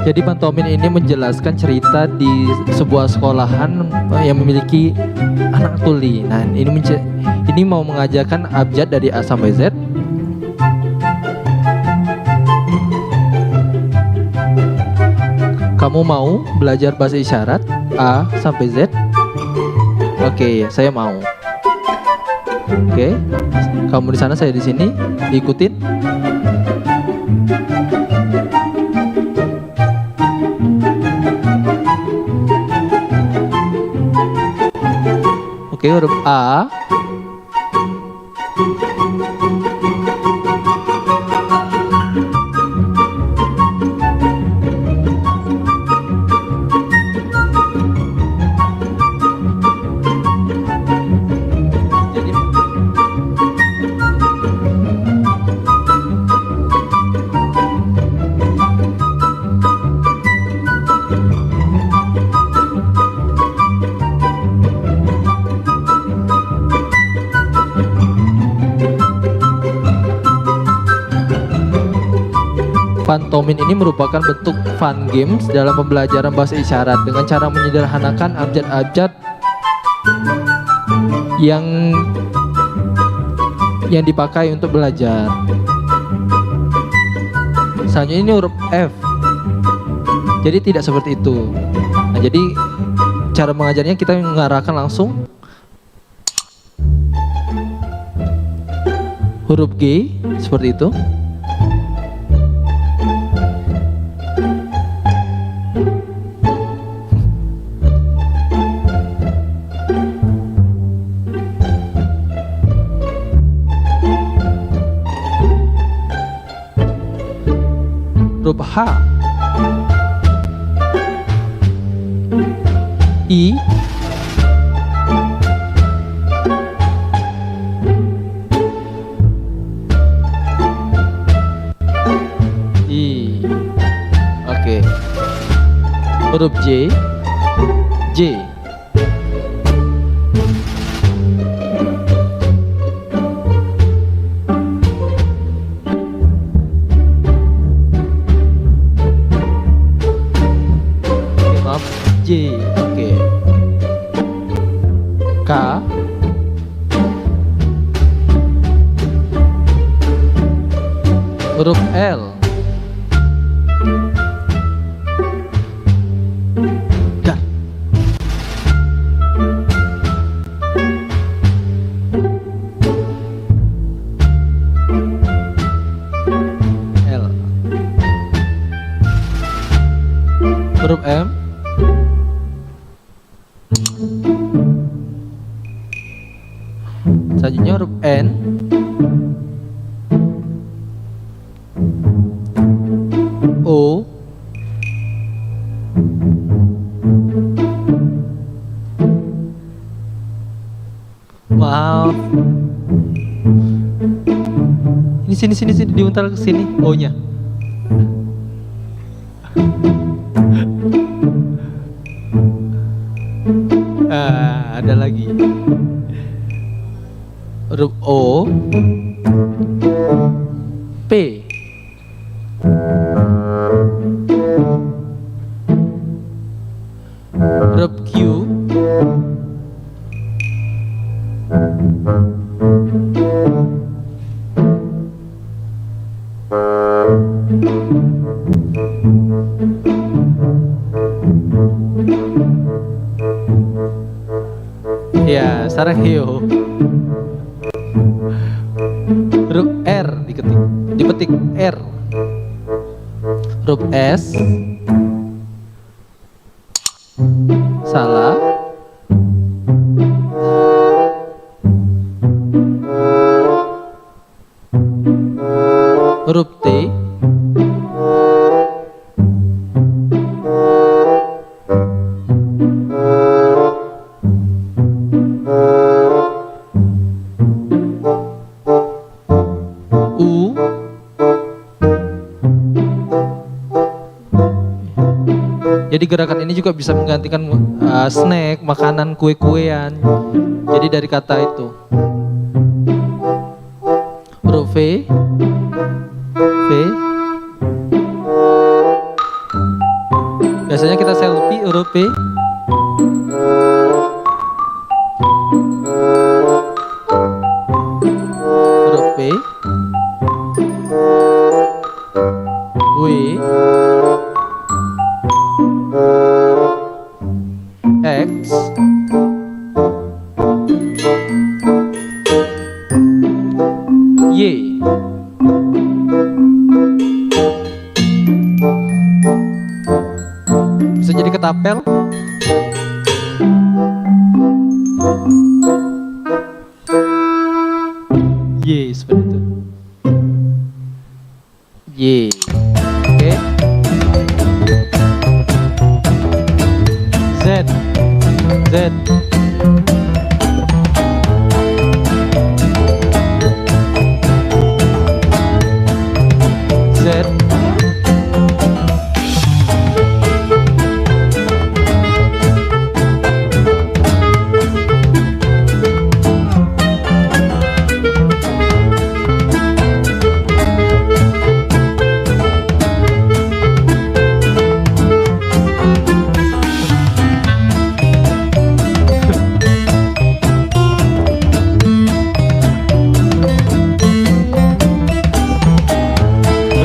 I: Jadi pantomin ini menjelaskan cerita di sebuah sekolahan yang memiliki anak tuli. Nah, ini mau mengajarkan abjad dari A sampai Z. Kamu mau belajar bahasa isyarat A sampai Z? Oke, saya mau. Oke, kamu di sana, saya di sini, diikutin. Oke, huruf A. Pantomin ini merupakan bentuk fun games dalam pembelajaran bahasa isyarat dengan cara menyederhanakan abjad-abjad yang dipakai untuk belajar. Selanjutnya ini huruf F. Jadi tidak seperti itu. Nah, jadi cara mengajarnya kita mengarahkan langsung huruf G seperti itu. Huruf H, I, oke. Huruf J, J. Huruf L. Dah. L. Huruf M. Selanjutnya huruf N. O. Maaf. Ini sini diuntal ke sini O-nya. Ada lagi. Huruf O. P. Huruf Q. Ya, Sarangheyo. Huruf R dipetik R. Huruf S. Salah. Huruf T. U. Jadi gerakan ini juga bisa menggantikan snack, makanan, kue-kuean. Jadi dari kata itu. Huruf V. V. Biasanya kita selfie huruf P. Huruf P. W. X. Y. Bisa jadi ketapel. Y seperti itu. Y. Oke. Z. Z. Z.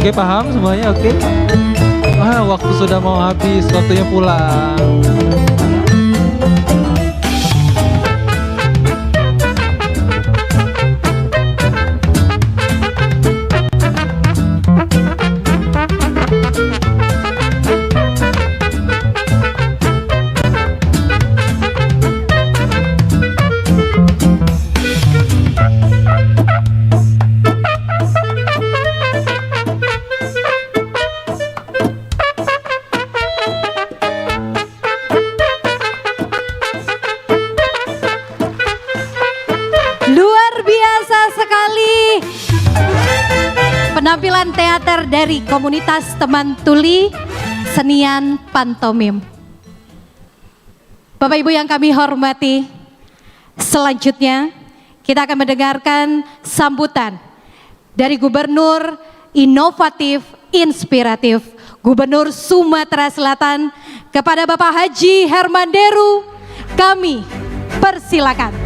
I: Oke, paham semuanya? Oke. Waktu sudah mau habis, waktunya pulang.
A: Luar biasa sekali penampilan teater dari komunitas teman tuli Senian Pantomim. Bapak Ibu yang kami hormati, selanjutnya kita akan mendengarkan sambutan dari Gubernur Inovatif Inspiratif Gubernur Sumatera Selatan kepada Bapak Haji Hermanderu. Kami persilakan.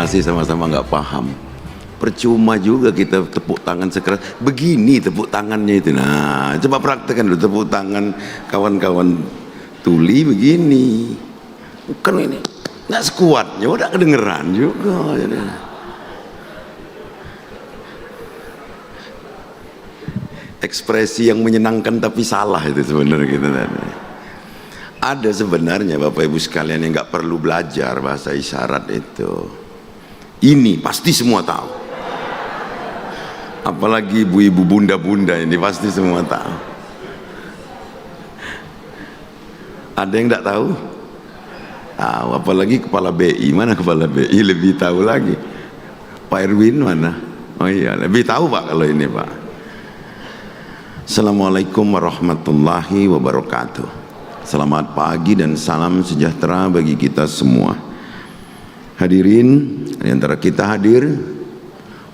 E: masih sama-sama nggak paham. Percuma juga kita tepuk tangan sekeras begini tepuk tangannya itu. Nah, coba praktekkan dulu tepuk tangan kawan-kawan tuli begini. Bukan ini, nggak sekuatnya, udah kedengeran juga. Ekspresi yang menyenangkan tapi salah itu sebenarnya gitu. Ada sebenarnya Bapak Ibu sekalian yang nggak perlu belajar bahasa isyarat itu. Ini pasti semua tahu. Apalagi ibu-ibu bunda-bunda ini pasti semua tahu. Ada yang tidak tahu? Tahu, apalagi kepala BI. Mana kepala BI lebih tahu lagi. Pak Erwin mana? Oh iya, lebih tahu Pak kalau ini Pak. Assalamualaikum warahmatullahi wabarakatuh. Selamat pagi dan salam sejahtera bagi kita semua. Hadirin, di antara kita hadir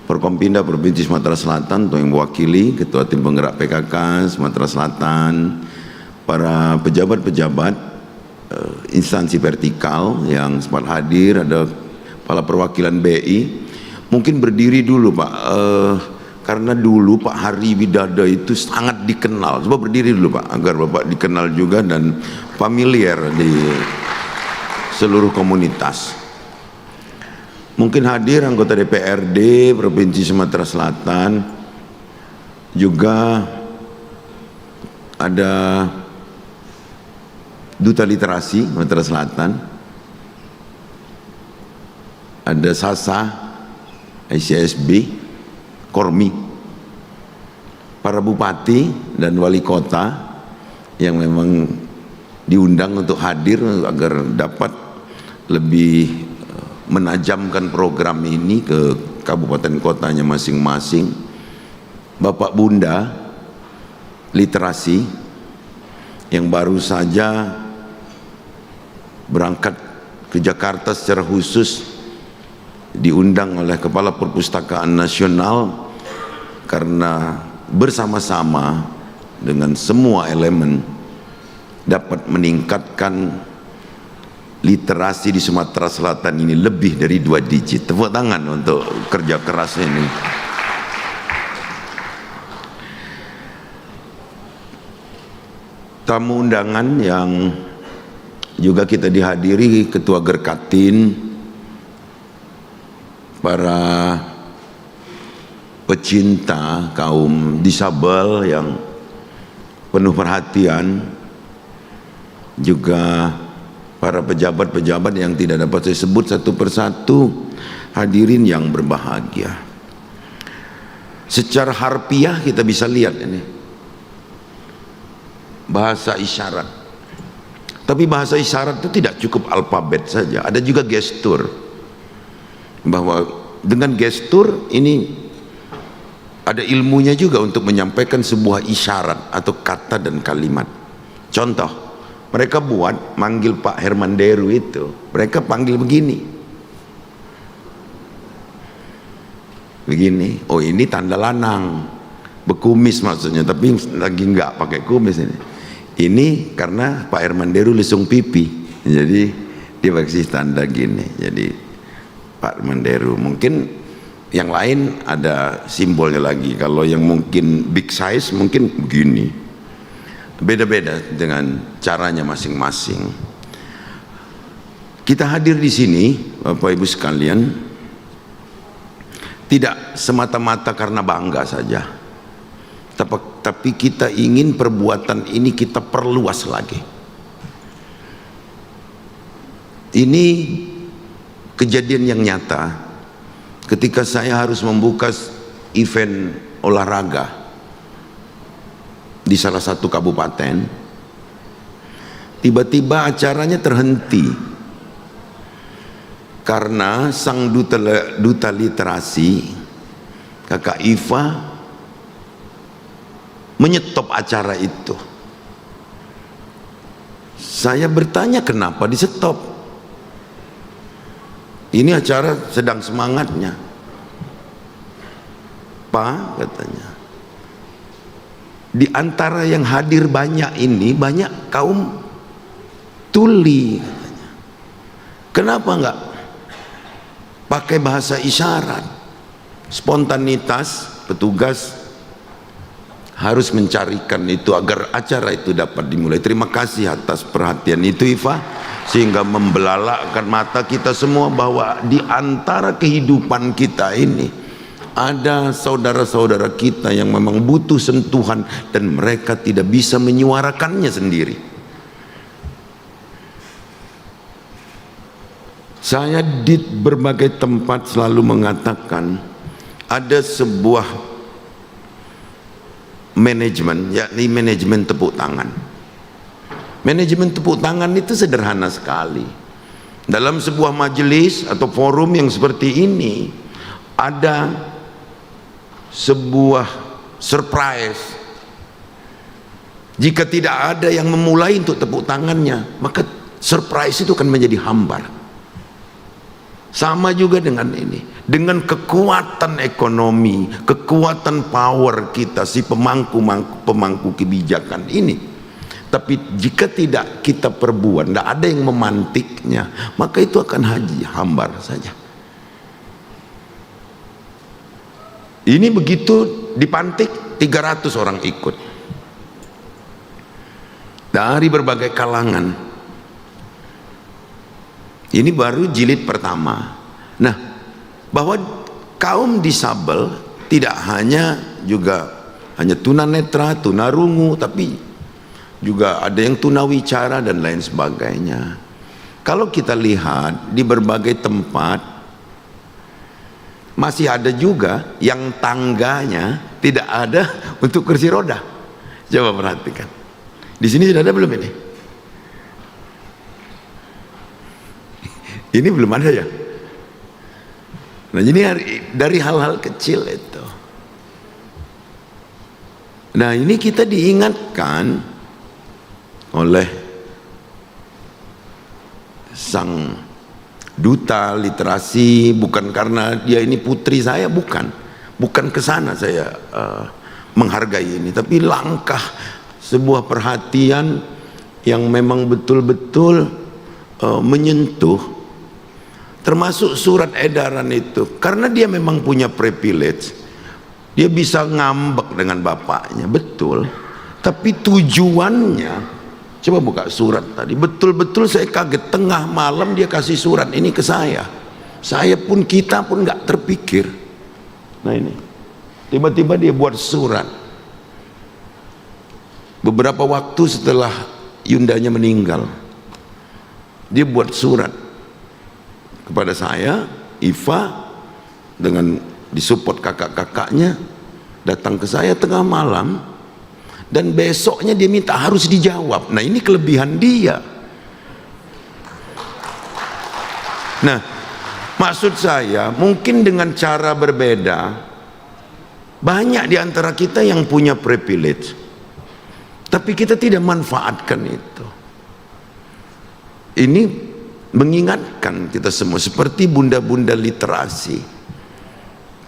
E: Forkompinda Provinsi Sumatera Selatan atau yang mewakili Ketua Tim Penggerak PKK Sumatera Selatan, para pejabat-pejabat instansi vertikal yang sempat hadir, ada kepala perwakilan BI. Mungkin berdiri dulu Pak, karena dulu Pak Hari Widada itu sangat dikenal. Coba berdiri dulu Pak, agar Bapak dikenal juga dan familiar di seluruh komunitas. Mungkin hadir anggota DPRD Provinsi Sumatera Selatan, juga ada Duta Literasi Sumatera Selatan, ada SASA, ICSB, Kormi, para bupati dan wali kota yang memang diundang untuk hadir agar dapat lebih menajamkan program ini ke kabupaten kotanya masing-masing. Bapak Bunda Literasi yang baru saja berangkat ke Jakarta secara khusus diundang oleh Kepala Perpustakaan Nasional karena bersama-sama dengan semua elemen dapat meningkatkan literasi di Sumatera Selatan ini lebih dari 2 digit. Tepuk tangan untuk kerja keras ini. Tamu undangan yang juga kita dihadiri Ketua Gerkatin, para pecinta kaum disabel yang penuh perhatian, juga para pejabat-pejabat yang tidak dapat saya sebut satu persatu, hadirin yang berbahagia. Secara harfiah kita bisa lihat ini bahasa isyarat. Tapi bahasa isyarat itu tidak cukup alfabet saja, ada juga gestur. Bahwa dengan gestur ini ada ilmunya juga untuk menyampaikan sebuah isyarat atau kata dan kalimat. Contoh, mereka buat manggil Pak Herman Deru itu, mereka panggil begini. Begini, oh ini tanda lanang, bekumis maksudnya, tapi lagi enggak pakai kumis ini. Ini karena Pak Herman Deru lesung pipi, jadi dia kasih tanda gini. Jadi Pak Herman Deru, mungkin yang lain ada simbolnya lagi. Kalau yang mungkin big size mungkin begini. Beda-beda dengan caranya masing-masing. Kita hadir di sini, Bapak Ibu sekalian, tidak semata-mata karena bangga saja, tapi kita ingin perbuatan ini kita perluas lagi. Ini kejadian yang nyata ketika saya harus membuka event olahraga di salah satu kabupaten. Tiba-tiba acaranya terhenti karena sang duta literasi Kakak Iva menyetop acara itu. Saya bertanya kenapa di stop. Ini acara sedang semangatnya Pak, katanya. Di antara yang hadir banyak ini, banyak kaum tuli, katanya. Kenapa enggak pakai bahasa isyarat. Spontanitas, petugas harus mencarikan itu agar acara itu dapat dimulai. Terima kasih atas perhatian itu, Iva, sehingga membelalakkan mata kita semua bahwa di antara kehidupan kita ini ada saudara-saudara kita yang memang butuh sentuhan dan mereka tidak bisa menyuarakannya sendiri. Saya di berbagai tempat selalu mengatakan ada sebuah manajemen, yakni manajemen tepuk tangan. Manajemen tepuk tangan itu sederhana sekali. Dalam sebuah majelis atau forum yang seperti ini ada sebuah surprise. Jika tidak ada yang memulai untuk tepuk tangannya, maka surprise itu akan menjadi hambar. Sama juga dengan ini, dengan kekuatan ekonomi, kekuatan power kita, si pemangku kebijakan ini. Tapi jika tidak kita perbuat, tidak ada yang memantiknya, maka itu akan hambar saja. Ini begitu dipantik, 300 orang ikut dari berbagai kalangan. Ini baru jilid pertama. Nah, bahwa kaum disabel tidak hanya tunanetra, tunarungu, tapi juga ada yang tunawicara dan lain sebagainya. Kalau kita lihat di berbagai tempat masih ada juga yang tangganya tidak ada untuk kursi roda. Coba perhatikan. Di sini sudah ada belum ini? Ini belum ada ya. Nah, ini dari hal-hal kecil itu. Nah, ini kita diingatkan oleh sang duta literasi, bukan karena dia ini putri saya, bukan ke sana saya menghargai ini, tapi langkah sebuah perhatian yang memang betul-betul menyentuh. Termasuk surat edaran itu, karena dia memang punya privilege, dia bisa ngambek dengan bapaknya, betul. Tapi tujuannya, coba buka surat tadi, betul-betul saya kaget, tengah malam dia kasih surat ini ke saya. Saya pun, kita pun nggak terpikir. Nah ini, tiba-tiba dia buat surat. Beberapa waktu setelah Yundanya meninggal, dia buat surat kepada saya, Iva, dengan disupport kakak-kakaknya, datang ke saya tengah malam, dan besoknya dia minta harus dijawab. Nah, ini kelebihan dia. Nah, maksud saya mungkin dengan cara berbeda, banyak di antara kita yang punya privilege, tapi kita tidak manfaatkan itu. Ini mengingatkan kita semua, seperti bunda-bunda literasi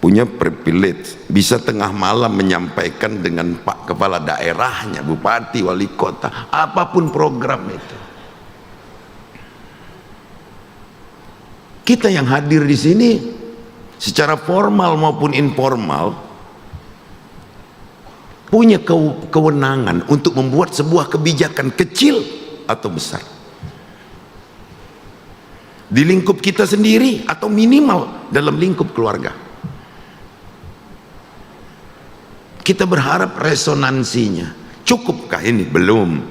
E: punya privilege, bisa tengah malam menyampaikan dengan Pak Kepala Daerahnya, Bupati, Wali Kota, apapun program itu. Kita yang hadir di sini secara formal maupun informal punya kewenangan untuk membuat sebuah kebijakan kecil atau besar di lingkup kita sendiri atau minimal dalam lingkup keluarga. Kita berharap resonansinya. Cukupkah ini? Belum.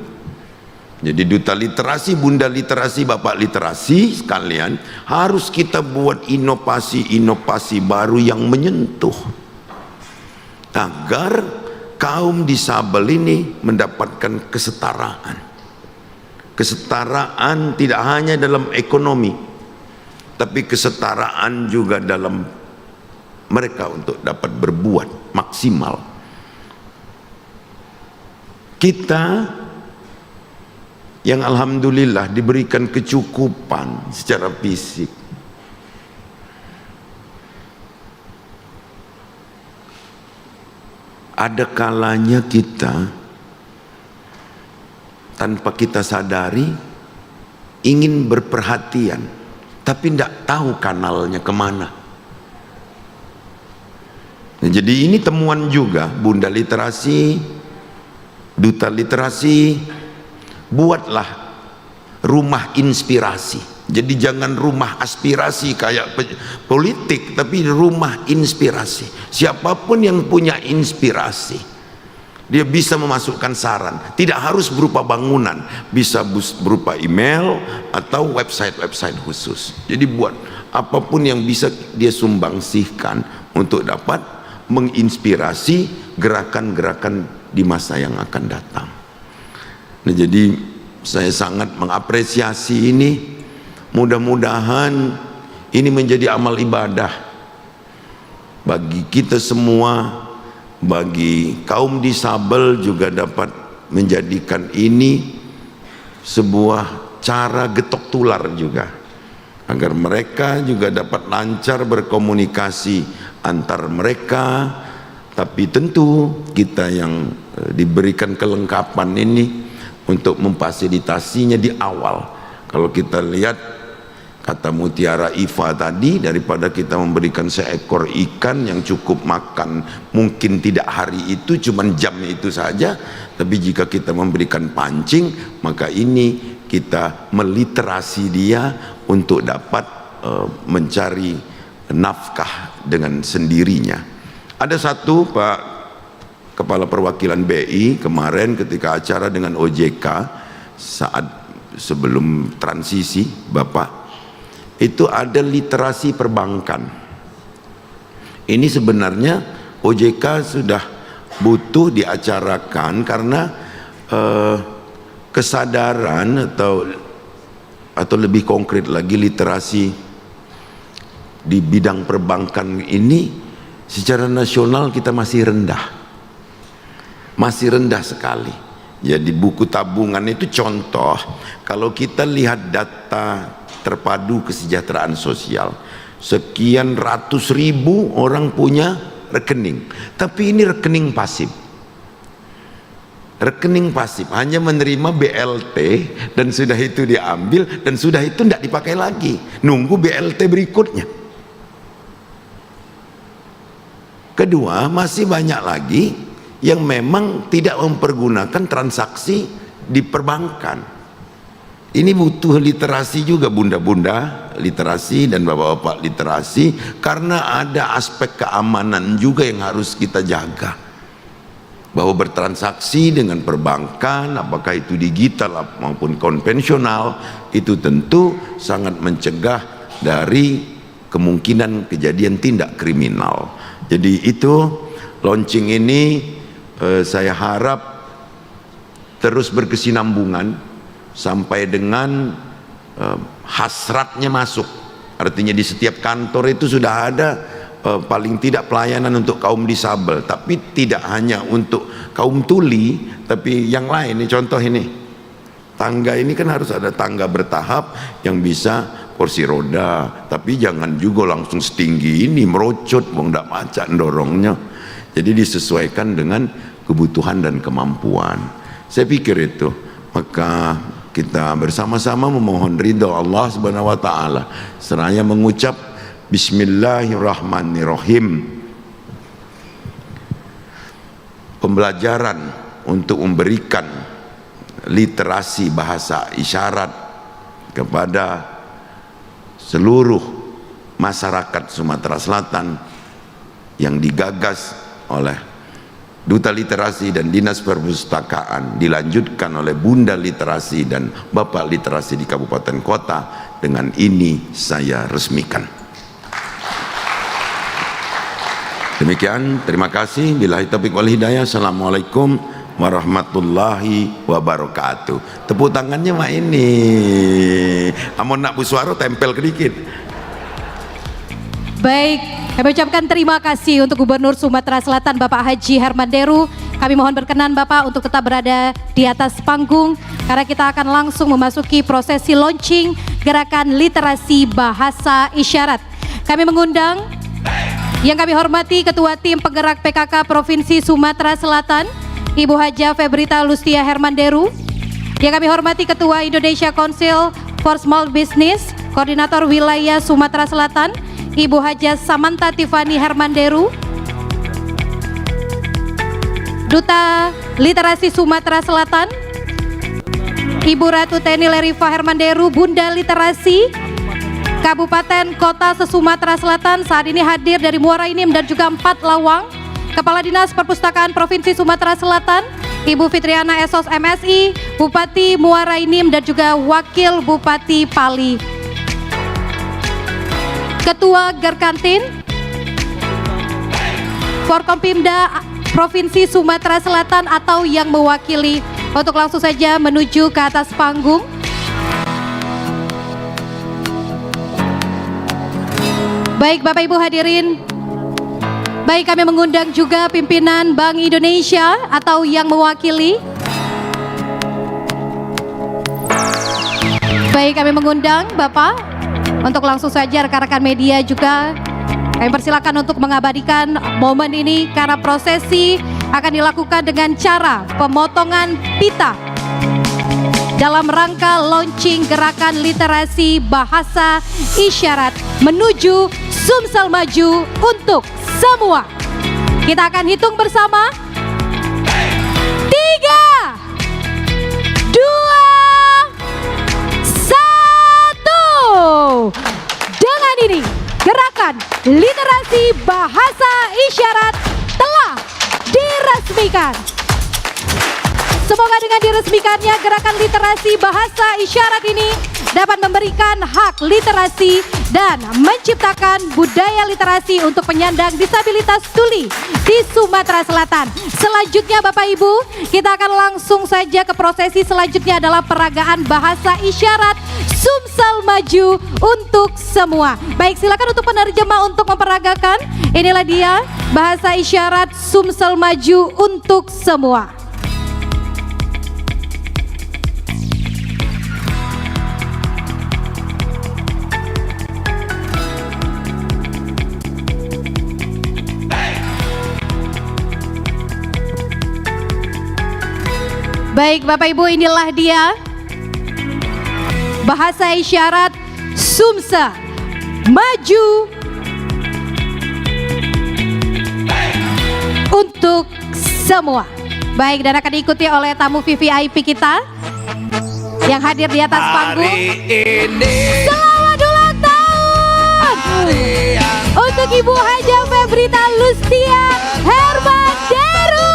E: Jadi duta literasi, bunda literasi, bapak literasi sekalian, harus kita buat inovasi-inovasi baru yang menyentuh agar kaum disabel ini mendapatkan kesetaraan. Kesetaraan tidak hanya dalam ekonomi, tapi kesetaraan juga dalam mereka untuk dapat berbuat maksimal. Kita yang alhamdulillah diberikan kecukupan secara fisik, ada kalanya kita tanpa kita sadari ingin berperhatian tapi tidak tahu kanalnya kemana. Nah, jadi ini temuan juga Bunda Literasi, Duta Literasi, buatlah rumah inspirasi. Jadi jangan rumah aspirasi kayak politik, tapi rumah inspirasi. Siapapun yang punya inspirasi, dia bisa memasukkan saran. Tidak harus berupa bangunan, bisa berupa email atau website-website khusus. Jadi buat apapun yang bisa dia sumbangsihkan untuk dapat menginspirasi gerakan-gerakan di masa yang akan datang. Nah, jadi saya sangat mengapresiasi ini. Mudah-mudahan ini menjadi amal ibadah bagi kita semua, bagi kaum disabel juga dapat menjadikan ini sebuah cara getok tular juga, agar mereka juga dapat lancar berkomunikasi antar mereka. Tapi tentu kita yang diberikan kelengkapan ini untuk memfasilitasinya di awal. Kalau kita lihat kata Mutiara Iva tadi, daripada kita memberikan seekor ikan yang cukup makan mungkin tidak hari itu, cuman jamnya itu saja, tapi jika kita memberikan pancing, maka ini kita meliterasi dia untuk dapat mencari nafkah dengan sendirinya. Ada satu Pak Kepala Perwakilan BI kemarin ketika acara dengan OJK saat sebelum transisi, Bapak, itu ada literasi perbankan. Ini sebenarnya OJK sudah butuh diacarakan karena kesadaran atau lebih konkret lagi literasi di bidang perbankan ini secara nasional kita masih rendah sekali. Jadi buku tabungan itu contoh, kalau kita lihat data terpadu kesejahteraan sosial, sekian ratus ribu orang punya rekening, tapi ini rekening pasif. Rekening pasif hanya menerima BLT dan sudah itu diambil dan sudah itu tidak dipakai lagi, nunggu BLT berikutnya. Kedua, masih banyak lagi yang memang tidak mempergunakan transaksi di perbankan. Ini butuh literasi juga, bunda-bunda literasi dan bapak-bapak literasi, karena ada aspek keamanan juga yang harus kita jaga. Bahwa bertransaksi dengan perbankan, apakah itu digital maupun konvensional, itu tentu sangat mencegah dari kemungkinan kejadian tindak kriminal. Jadi itu launching ini saya harap terus berkesinambungan sampai dengan hasratnya masuk. Artinya di setiap kantor itu sudah ada paling tidak pelayanan untuk kaum disabel, tapi tidak hanya untuk kaum tuli, tapi yang lain. Ini contoh ini, tangga ini kan harus ada tangga bertahap yang bisa kursi roda, tapi jangan juga langsung setinggi ini merocot, mau ndak macak dorongnya. Jadi disesuaikan dengan kebutuhan dan kemampuan. Saya pikir itu, maka kita bersama-sama memohon ridho Allah Subhanahu wa taala seraya mengucap bismillahirrahmanirrahim. Pembelajaran untuk memberikan literasi bahasa isyarat kepada seluruh masyarakat Sumatera Selatan yang digagas oleh Duta Literasi dan Dinas Perpustakaan, dilanjutkan oleh Bunda Literasi dan Bapak Literasi di Kabupaten Kota, dengan ini saya resmikan. Demikian, terima kasih. Billahi taufiq wal hidayah. Assalamualaikum warahmatullahi wabarakatuh. Tepuk tangannya mak ini. Amun nak buswaro tempel kedikit.
A: Baik, kami ucapkan terima kasih untuk Gubernur Sumatera Selatan Bapak Haji Herman Deru. Kami mohon berkenan Bapak untuk tetap berada di atas panggung karena kita akan langsung memasuki prosesi launching gerakan literasi bahasa isyarat. Kami mengundang yang kami hormati Ketua Tim Penggerak PKK Provinsi Sumatera Selatan Ibu Haja Febrita Lustia Herman Deru. Yang kami hormati Ketua Indonesia Council for Small Business Koordinator Wilayah Sumatera Selatan, Ibu Haja Samantha Tiffany Hermanderu. Duta Literasi Sumatera Selatan, Ibu Ratu Teni Lerifa Hermanderu, Bunda Literasi Kabupaten Kota se-Sumatera Selatan, saat ini hadir dari Muara Enim dan juga 4 Lawang. Kepala Dinas Perpustakaan Provinsi Sumatera Selatan, Ibu Fitriana Esos MSI, Bupati Muara Enim dan juga Wakil Bupati Pali. Ketua Gerkantin, Forkompimda Provinsi Sumatera Selatan atau yang mewakili, untuk langsung saja menuju ke atas panggung. Baik Bapak Ibu hadirin, baik kami mengundang juga pimpinan Bank Indonesia atau yang mewakili. Baik kami mengundang Bapak untuk langsung saja, rekan-rekan media juga kami persilakan untuk mengabadikan momen ini karena prosesi akan dilakukan dengan cara pemotongan pita dalam rangka launching gerakan literasi bahasa isyarat menuju Sumsel Maju untuk semua. Kita akan hitung bersama. 3, 2, 1. Dengan ini gerakan literasi bahasa isyarat telah diresmikan. Semoga dengan diresmikannya gerakan literasi bahasa isyarat ini dapat memberikan hak literasi dan menciptakan budaya literasi untuk penyandang disabilitas tuli di Sumatera Selatan. Selanjutnya Bapak Ibu, kita akan langsung saja ke prosesi selanjutnya adalah peragaan bahasa isyarat Sumsel Maju untuk semua. Baik, silakan untuk penerjemah untuk memperagakan. Inilah dia bahasa isyarat Sumsel Maju untuk semua. Baik Bapak Ibu, inilah dia bahasa isyarat Sumsel Maju untuk semua. Baik, dan akan diikuti oleh tamu VVIP kita yang hadir di atas panggung. Selamat ulang tahun untuk Ibu Haja Febrita Lustia Hermanderu.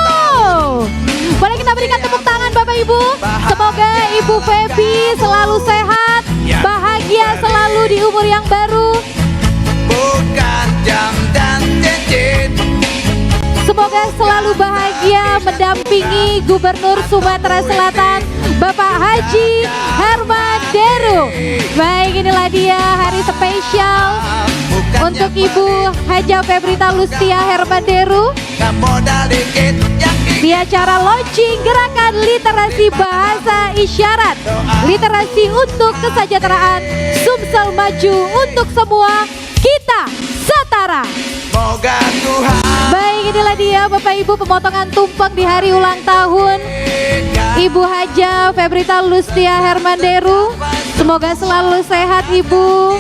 A: Boleh kita berikan tepuk tangan Bapak Ibu. Semoga Ibu Febi selalu sehat, bahagia selalu di umur yang baru.
J: Bukan jam dan cincin.
A: Semoga selalu bahagia mendampingi Gubernur Sumatera Selatan Bapak Haji Hermanderu. Baik, inilah dia hari spesial untuk Ibu Haja Febrita Lustia Hermanderu di acara launching gerakan literasi bahasa isyarat, literasi untuk kesejahteraan, Sumsel Maju untuk semua, kita setara. Baik, inilah dia Bapak Ibu pemotongan tumpeng di hari ulang tahun Ibu Haja Febrita Lustia Hermanderu. Semoga selalu sehat Ibu.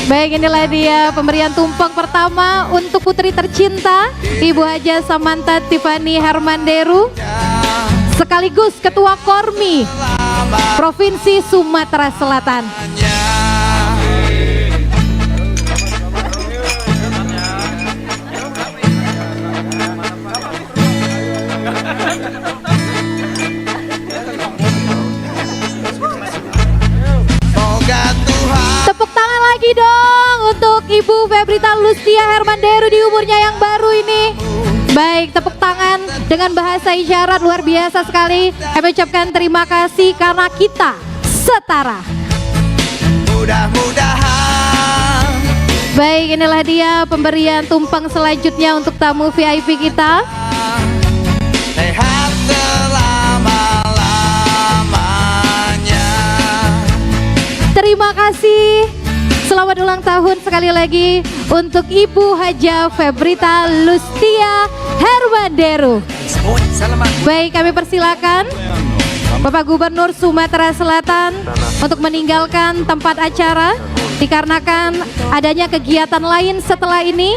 A: Baik, inilah dia pemberian tumpeng pertama untuk putri tercinta Ibu Haja Samantha Tiffany Hermanderu sekaligus Ketua Kormi Provinsi Sumatera Selatan. Tepuk tangan lagi dong untuk Ibu Febrita Lustia Hermanderu di umurnya yang baru ini. Baik, tepuk tangan dengan bahasa isyarat luar biasa sekali. Kami ucapkan terima kasih karena kita setara.
J: Mudah-mudahan.
A: Baik, inilah dia pemberian tumpeng selanjutnya untuk tamu VIP kita.
J: Sehat selama-lamanya.
A: Terima kasih. Selamat ulang tahun sekali lagi untuk Ibu Haja Febrita Lustia Hermanderu. Baik, kami persilakan Bapak Gubernur Sumatera Selatan untuk meninggalkan tempat acara dikarenakan adanya kegiatan lain setelah ini.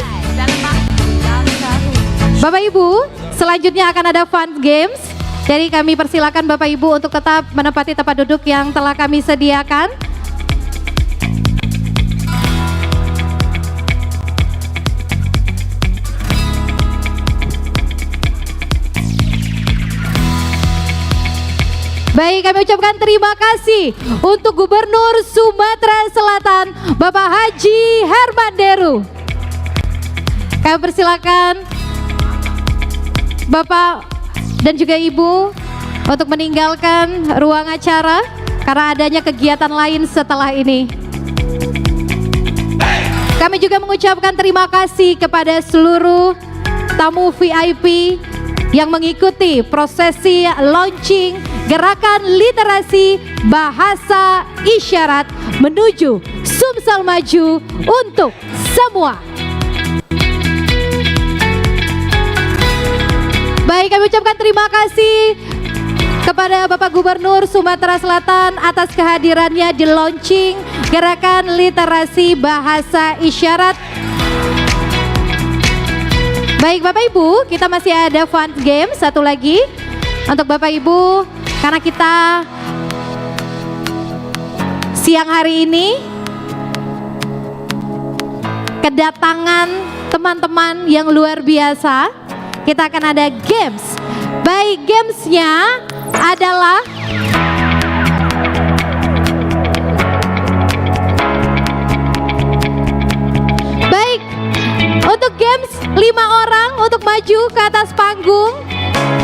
A: Bapak Ibu, selanjutnya akan ada fun games. Jadi kami persilakan Bapak Ibu untuk tetap menempati tempat duduk yang telah kami sediakan. Baik, kami ucapkan terima kasih untuk Gubernur Sumatera Selatan, Bapak Haji Herman Deru. Kami persilakan Bapak dan juga Ibu untuk meninggalkan ruang acara karena adanya kegiatan lain setelah ini. Kami juga mengucapkan terima kasih kepada seluruh tamu VIP yang mengikuti prosesi launching Gerakan Literasi Bahasa Isyarat menuju Sumsel Maju untuk semua. Baik, kami ucapkan terima kasih kepada Bapak Gubernur Sumatera Selatan atas kehadirannya di launching Gerakan Literasi Bahasa Isyarat. Baik Bapak Ibu, kita masih ada fun game satu lagi untuk Bapak Ibu. Karena kita siang hari ini kedatangan teman-teman yang luar biasa, kita akan ada games. Baik, gamesnya adalah baik untuk games 5 orang untuk maju ke atas panggung.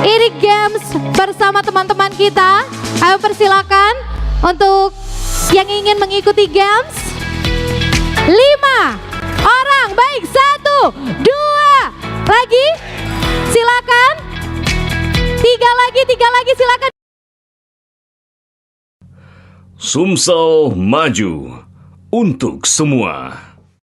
A: Ini games bersama teman-teman kita. Ayo persilakan untuk yang ingin mengikuti games. 5 orang, baik 1, 2, lagi, silakan. 3 lagi, silakan.
K: Sumsel Maju untuk semua.